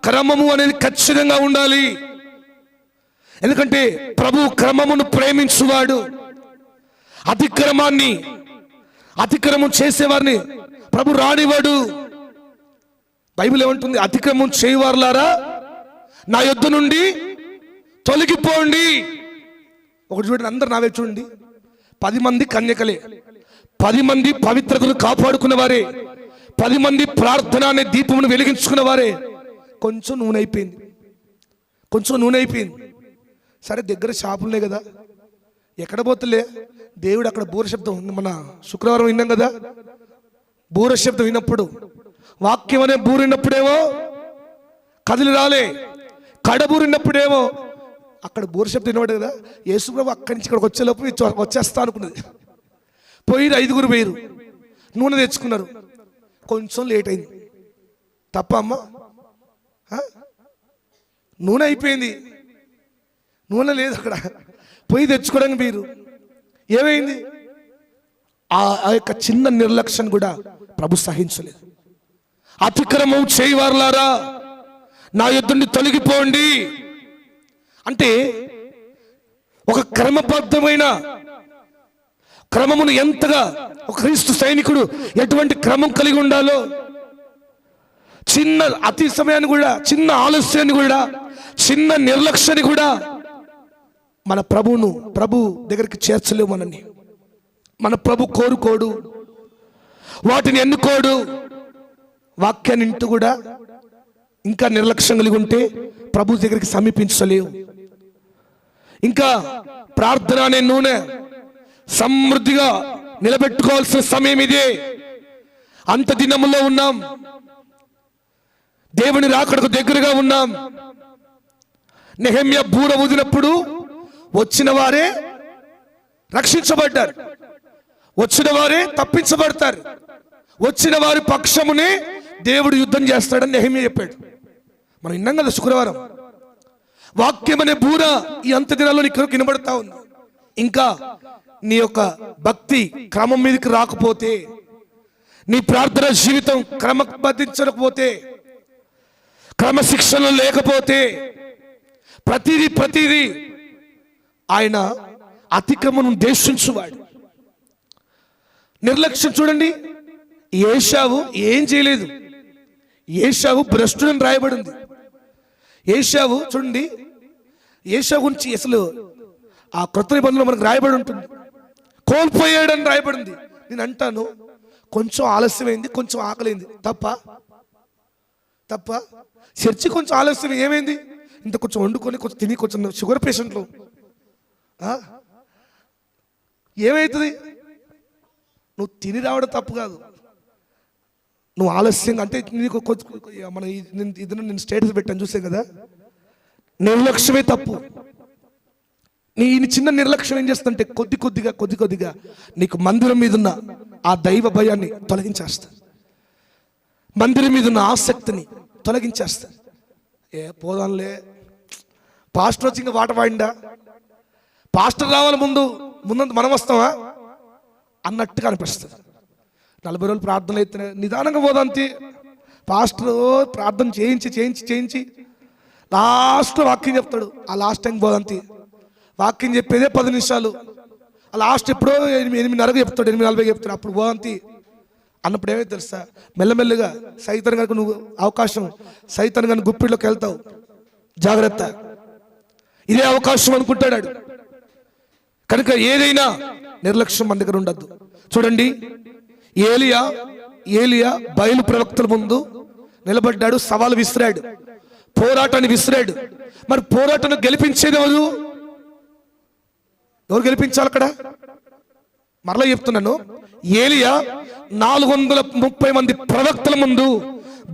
క్రమము అనేది ఖచ్చితంగా ఉండాలి. ఎందుకంటే ప్రభు క్రమమును ప్రేమించువాడు. అతిక్రమం చేసేవారిని ప్రభు రానివాడు. బైబిల్ ఏమంటుంది? అతిక్రమం చేయవారులారా నా యొద్ద నుండి తొలగిపోండి. ఒకటి చూడండి, అందరు నావే చూడండి. 10 మంది కన్యకలే, 10 మంది పవిత్రతను కాపాడుకున్న వారే, 10 మంది ప్రార్థన అనే దీపమును వెలిగించుకున్న వారే. కొంచెం నూనె అయిపోయింది. సరే, దగ్గర షాపులున్నాయి కదా, ఎక్కడ పోతలే. దేవుడు అక్కడ బూర శబ్దం, మన శుక్రవారం విన్నాం కదా, బూర శబ్దం విన్నప్పుడు, వాక్యం అనే బూరినప్పుడేమో కదిలి రాలే, కడబూరినప్పుడేమో అక్కడ బూర శబ్దం వినబడి కదా. యేసుప్రభు అక్కడి నుంచి ఇక్కడికి వచ్చేలోపు వచ్చేస్తా అనుకున్నది. పోయి 5 పోయారు, నూనె తెచ్చుకున్నారు. కొంచెం లేట్ అయింది. తప్ప అమ్మా? నూనె అయిపోయింది, నూనె లేదు అక్కడ. పోయి తెచ్చుకోవడానికి మీరు ఏమైంది? ఆ యొక్క చిన్న నిర్లక్ష్యం కూడా ప్రభు సహించలేదు. అతిక్రమం చేయవారులారా నా యొద్ద నుండి తొలగిపోండి అంటే, ఒక క్రమబద్ధమైన క్రమమును ఎంతగా ఒక క్రీస్తు సైనికుడు ఎటువంటి క్రమం కలిగి ఉండాలో, చిన్న అతి సమయాన్ని కూడా, చిన్న ఆలస్యాన్ని కూడా, చిన్న నిర్లక్ష్యాన్ని కూడా మన ప్రభు దగ్గరికి చేర్చలేవు. మన ప్రభు కోరుకోడు, వాటిని ఎన్నుకోడు. వాక్యాన్ని ఇంటూ కూడా ఇంకా నిర్లక్ష్యం కలిగి ఉంటే ప్రభు దగ్గరికి సమీపించలేవు. ఇంకా ప్రార్థన అనే నూనె సమృద్ధిగా నిలబెట్టుకోవాల్సిన సమయం ఇదే. అంత దినములో ఉన్నాం, దేవుని రాకడకు దగ్గరగా ఉన్నాం. నెహెమ్యా బూర ఊదినప్పుడు వచ్చిన వారే రక్షించబడ్డారు, వచ్చిన వారే తప్పించబడతారు, వచ్చిన వారి పక్షమునే దేవుడు యుద్ధం చేస్తాడని నెహెమ్యా చెప్పాడు. మనం విన్నాం కదా శుక్రవారం. వాక్యం అనే బూర ఈ అంత దినాల్లో నీకు వినబడతా ఉంది. ఇంకా నీ యొక్క భక్తి క్రమం మీదకి రాకపోతే, నీ ప్రార్థన జీవితం క్రమబద్ధించకపోతే, క్రమశిక్షణ లేకపోతే, ప్రతిదీ ఆయన అతిక్రమను దేశించువాడు. నిర్లక్ష్యం చూడండి. ఏశావు ఏం చేయలేదు. ఏశావు భ్రష్టుడని రాయబడింది. ఏశావు చూడండి, ఏశావు గురించి అసలు ఆ క్రొత్త నిబంధనలో మనకు రాయబడి ఉంటుంది. కోల్పోయాడని రాయబడింది. నేను అంటాను, కొంచెం ఆలస్యమైంది, కొంచెం ఆకలింది తప్ప తప్ప చర్చి కొంచెం ఆలస్యం ఏమైంది, ఇంత కొంచెం వండుకొని కొంచెం తిని, కొంచెం షుగర్ పేషెంట్లు ఏమవుతుంది? నువ్వు తిని రావడం తప్పు కాదు, నువ్వు ఆలస్యంగా అంటే నీకు మన ఇది నేను స్టేటస్ పెట్టాను చూసాం కదా, నిర్లక్ష్యమే తప్పు. నీ చిన్న నిర్లక్ష్యం ఏం చేస్తుంటే కొద్ది కొద్దిగా నీకు మందిరం మీద ఉన్న ఆ దైవ భయాన్ని తొలగించేస్తా, మందిరం మీద ఉన్న ఆసక్తిని తొలగించేస్తా. పోదాంలే, పాస్టర్ వచ్చి ఇంకా వాట వాడిందా, పాస్టర్ రావాలి ముందంత మనం వస్తామా అన్నట్టుగా అనిపిస్తుంది. 40 రోజులు ప్రార్థనలు అయితే నిదానంగా పోదాంతి, పాస్టర్ ప్రార్థన చేయించి లాస్ట్లో వాక్యం చెప్తాడు, ఆ లాస్ట్ టైం పోదాంతి. వాక్యం చెప్పేదే 10 నిమిషాలు, ఆ లాస్ట్ ఎప్పుడో 8:30 చెప్తాడు, 8:40 చెప్తాడు, అప్పుడు పోదాంతి అన్నప్పుడు ఏమైతే తెలుసా, మెల్లమెల్లగా సైతాన్ కనుక నువ్వు అవకాశం, సైతాన్ కనుక గుప్పిట్లోకి వెళ్తావు, జాగ్రత్త, ఇదే అవకాశం అనుకుంటాడు. కనుక ఏదైనా నిర్లక్ష్యం మన దగ్గర ఉండద్దు. చూడండి, ఏలియా బయలు ప్రవక్తల ముందు నిలబడ్డాడు, సవాలు విసిరాడు, పోరాటాన్ని విసిరాడు. మరి పోరాటాన్ని గెలిపించేది ఎవరు గెలిపించాలి అక్కడ? మరలా చెప్తున్నాను, ఏలియా 430 మంది ప్రవక్తల ముందు,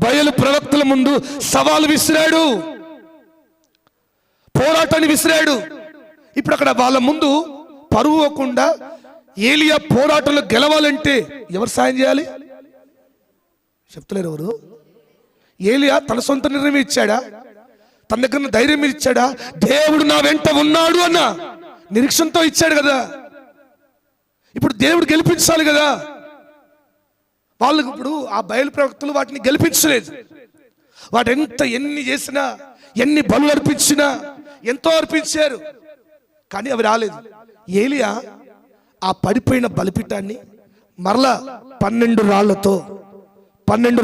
బయలు ప్రవక్తల ముందు సవాలు విసిరాడు, పోరాటాన్ని విసిరాడు. ఇప్పుడు అక్కడ వాళ్ళ ముందు పరువు అవ్వకుండా ఏలియా పోరాటంలో గెలవాలంటే ఎవరు సాయం చేయాలి? చెప్తలేరు ఎవరు? ఏలియా తన సొంత నిర్ణయం ఇచ్చాడా? తన దగ్గర ధైర్యం ఇచ్చాడా? దేవుడు నా వెంట ఉన్నాడు అన్న నిరీక్షణతో ఇచ్చాడు కదా. ఇప్పుడు దేవుడు గెలిపించాలి కదా. వాళ్ళకి ఇప్పుడు ఆ బయలు ప్రవక్తలు వాటిని గెలిపించలేదు. వాటి ఎన్ని చేసినా, ఎన్ని బలు అర్పించినా, ఎంతో అర్పించారు, కానీ అవి రాలేదు. ఏలియా ఆ పడిపోయిన బలిపీఠాన్ని మరలా 12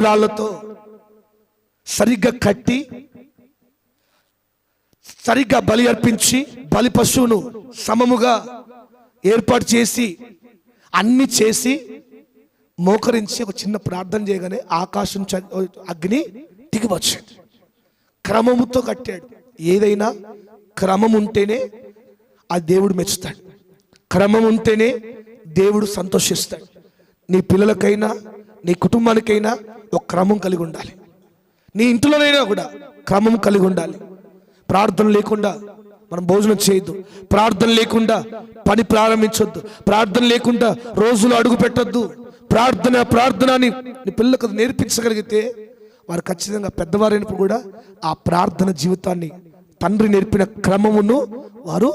రాళ్లతో సరిగ్గా కట్టి, సరిగ్గా బలి అర్పించి, బలి పశువును సమముగా ఏర్పాటు చేసి, అన్ని చేసి మోకరించి ఒక చిన్న ప్రార్థన చేయగానే ఆకాశం అగ్ని దిగివచ్చింది. క్రమముతో కట్టాడు. ఏదైనా క్రమం ఉంటేనే ఆ దేవుడు మెచ్చుతాడు, క్రమం ఉంటేనే దేవుడు సంతోషిస్తాడు. నీ పిల్లలకైనా, నీ కుటుంబానికైనా ఒక క్రమం కలిగి ఉండాలి. నీ ఇంట్లోనైనా కూడా క్రమం కలిగి ఉండాలి. ప్రార్థన లేకుండా మనం భోజనం చేయొద్దు, ప్రార్థన లేకుండా పని ప్రారంభించొద్దు, ప్రార్థన లేకుండా రోజులు అడుగు పెట్టొద్దు. ప్రార్థన అని నీ పిల్లలకు నేర్పించగలిగితే వారు ఖచ్చితంగా పెద్దవారైనప్పుడు కూడా ఆ ప్రార్థన జీవితాన్ని, తండ్రి నేర్పిన క్రమమును వారు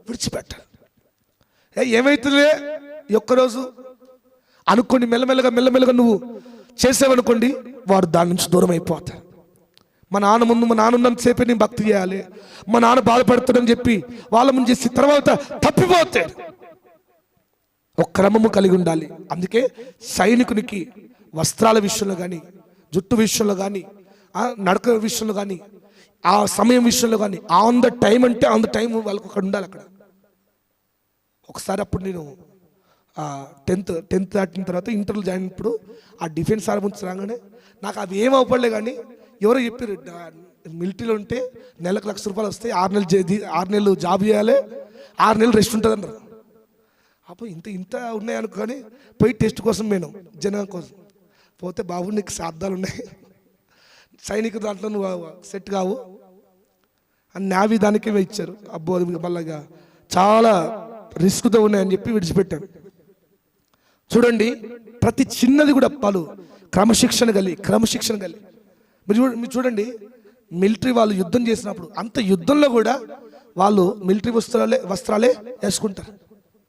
విడిచిపెట్టారు. ఏమైతుందిలే ఈ ఒక్కరోజు అనుకోండి, మెల్లమెల్లగా నువ్వు చేసావనుకోండి, వారు దాని నుంచి దూరం అయిపోతారు. మా నాన్న ముందు, మా నాన్న ఉన్నంతసేపే నేను భక్తి చేయాలి, మా నాన్న బాధపడతాడని చెప్పి వాళ్ళ ముందు చేసి తర్వాత తప్పిపోతారు. ఒక క్రమము కలిగి ఉండాలి. అందుకే సైనికునికి వస్త్రాల విషయంలో కానీ, జుట్టు విషయంలో కానీ, నడక విషయంలో కానీ, ఆ సమయం విషయంలో కానీ ఆన్ ద టైం అంటే ఆన్ ద టైం వాళ్ళకు అక్కడ ఉండాలి. అక్కడ ఒకసారి అప్పుడు నేను 10th దాటిన తర్వాత ఇంటర్లో జాయిన్ అయినప్పుడు ఆ డిఫెన్స్ సార్ ముందు రాగానే నాకు అవి ఏం అవ్వలే, కానీ ఎవరో చెప్పారు, మిలిటరీలో ఉంటే నెలకు ₹1,00,000 వస్తాయి, 6 నెలలు జాబ్ చేయాలి, 6 నెలలు రెస్ట్ ఉంటుంది అన్నారు. అప్పుడు ఇంత ఉన్నాయనుకో, కానీ పోయి టెస్ట్ కోసం నేను జనం కోసం పోతే, బాబు నీకు సాధ్యాలు ఉన్నాయి, సైనిక దాంట్లో నువ్వు సెట్ కావు అని నావీ దానికే ఇచ్చారు. అబ్బో మళ్ళీ చాలా రిస్క్తో ఉన్నాయని చెప్పి విడిచిపెట్టాను. చూడండి, ప్రతి చిన్నది కూడా క్రమశిక్షణ కలిగి మీరు చూడండి, మిలిటరీ వాళ్ళు యుద్ధం చేసినప్పుడు అంత యుద్ధంలో కూడా వాళ్ళు మిలిటరీ వస్త్రాలే వేసుకుంటారు.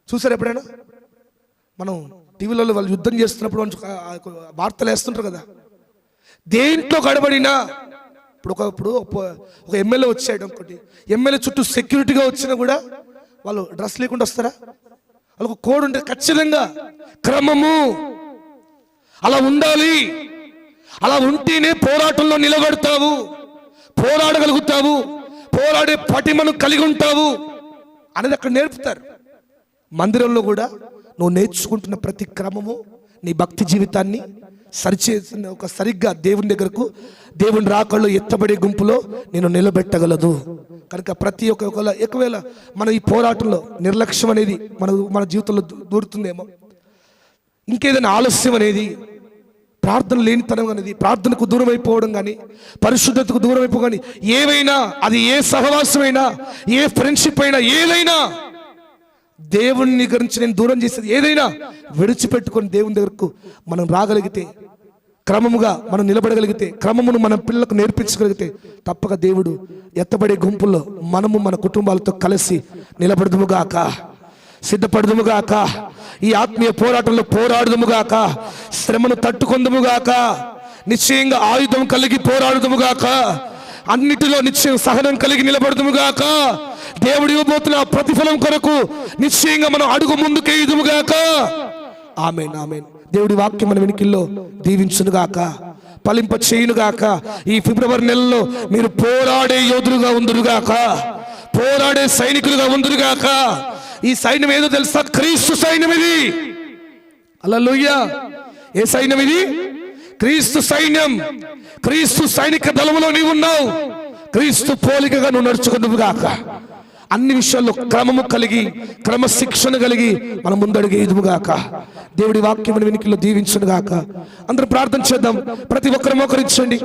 చూసారు ఎప్పుడైనా? మనం టీవీలలో వాళ్ళు యుద్ధం చేస్తున్నప్పుడు వార్తలు వేస్తుంటారు కదా. దేంట్లో గడబడినా ఇప్పుడు ఒక ఎమ్మెల్యే వచ్చాడు అనుకోండి, ఎమ్మెల్యే చుట్టూ సెక్యూరిటీగా వచ్చినా కూడా వాళ్ళు డ్రెస్ లేకుండా వస్తారా? వాళ్ళకు కోడ్ ఉంటే ఖచ్చితంగా క్రమము అలా ఉండాలి. అలా ఉంటేనే పోరాటంలో నిలబడతావు, పోరాడగలుగుతావు, పోరాడే పటిమను కలిగి ఉంటావు అనేది అక్కడ నేర్పుతారు. మందిరంలో కూడా నువ్వు నేర్చుకుంటున్న ప్రతి క్రమము నీ భక్తి జీవితాన్ని సరిచేసిన ఒక సరిగ్గా దేవుని దగ్గరకు, దేవుని రాకళ్ళు ఎత్తబడే గుంపులో నేను నిలబెట్టగలదు. కనుక ప్రతి ఒకవేళ మన ఈ పోరాటంలో నిర్లక్ష్యం అనేది మన జీవితంలో దూరుతుందేమో, ఇంకేదైనా ఆలస్యం అనేది, ప్రార్థన లేనితనం అనేది, ప్రార్థనకు దూరం అయిపోవడం కానీ, పరిశుద్ధతకు దూరం అయిపోవడం కానీ, ఏవైనా అది ఏ సహవాసమైనా, ఏ ఫ్రెండ్షిప్ అయినా, ఏదైనా దేవుని గురించి నేను దూరం చేసేది ఏదైనా విడిచిపెట్టుకొని దేవుని దగ్గరకు మనం రాగలిగితే, క్రమముగా మనం నిలబడగలిగితే, క్రమమును మన పిల్లలకు నేర్పించగలిగితే, తప్పక దేవుడు ఎత్తబడే గుంపుల్లో మనము మన కుటుంబాలతో కలిసి నిలబడదుముగాక, సిద్ధపడదుముగాక, ఈ ఆత్మీయ పోరాటంలో పోరాడుదుముగాక, శ్రమను తట్టుకొందుముగాక, నిశ్చయంగా ఆయుధం కలిగి పోరాడుదుముగాక, అన్నిటిలో నిశ్చయం సహనం కలిగి నిలబడుదుముగాక, దేవుడు ఇవ్వబోతున్న ప్రతిఫలం కొరకు నిశ్చయంగా మనం అడుగు ముందుకేయుదుముగాక. ఆమేన్, ఆమేన్. దేవుడి వాక్యం మన వెనుకల్లో దీవించునుగాక, ఫలింప చేయునుగాక. ఈ ఫిబ్రవరి నెలలో మీరు పోరాడే యోధులుగా ఉందురుగాక, పోరాడే సైనికులుగా ఉందురుగాక. ఈ సైన్యం ఏదో తెలుసా? క్రీస్తు సైన్యం ఇది. హల్లెలూయా. ఏ సైన్యం ఇది? క్రీస్తు సైన్యం. క్రీస్తు సైనిక దళములో నీవు ఉన్నావు. క్రీస్తు పోలికగా నువ్వు నడుచుకుందువుగాక. అన్ని విషయాల్లో క్రమము కలిగి, క్రమశిక్షణ కలిగి మనం ముందడుగేదుముగాక. దేవుడి వాక్యం వెనుకల్లో దీవించునుగాక. అందరూ ప్రార్థన చేద్దాం. ప్రతి ఒక్కరు మోకరించండి.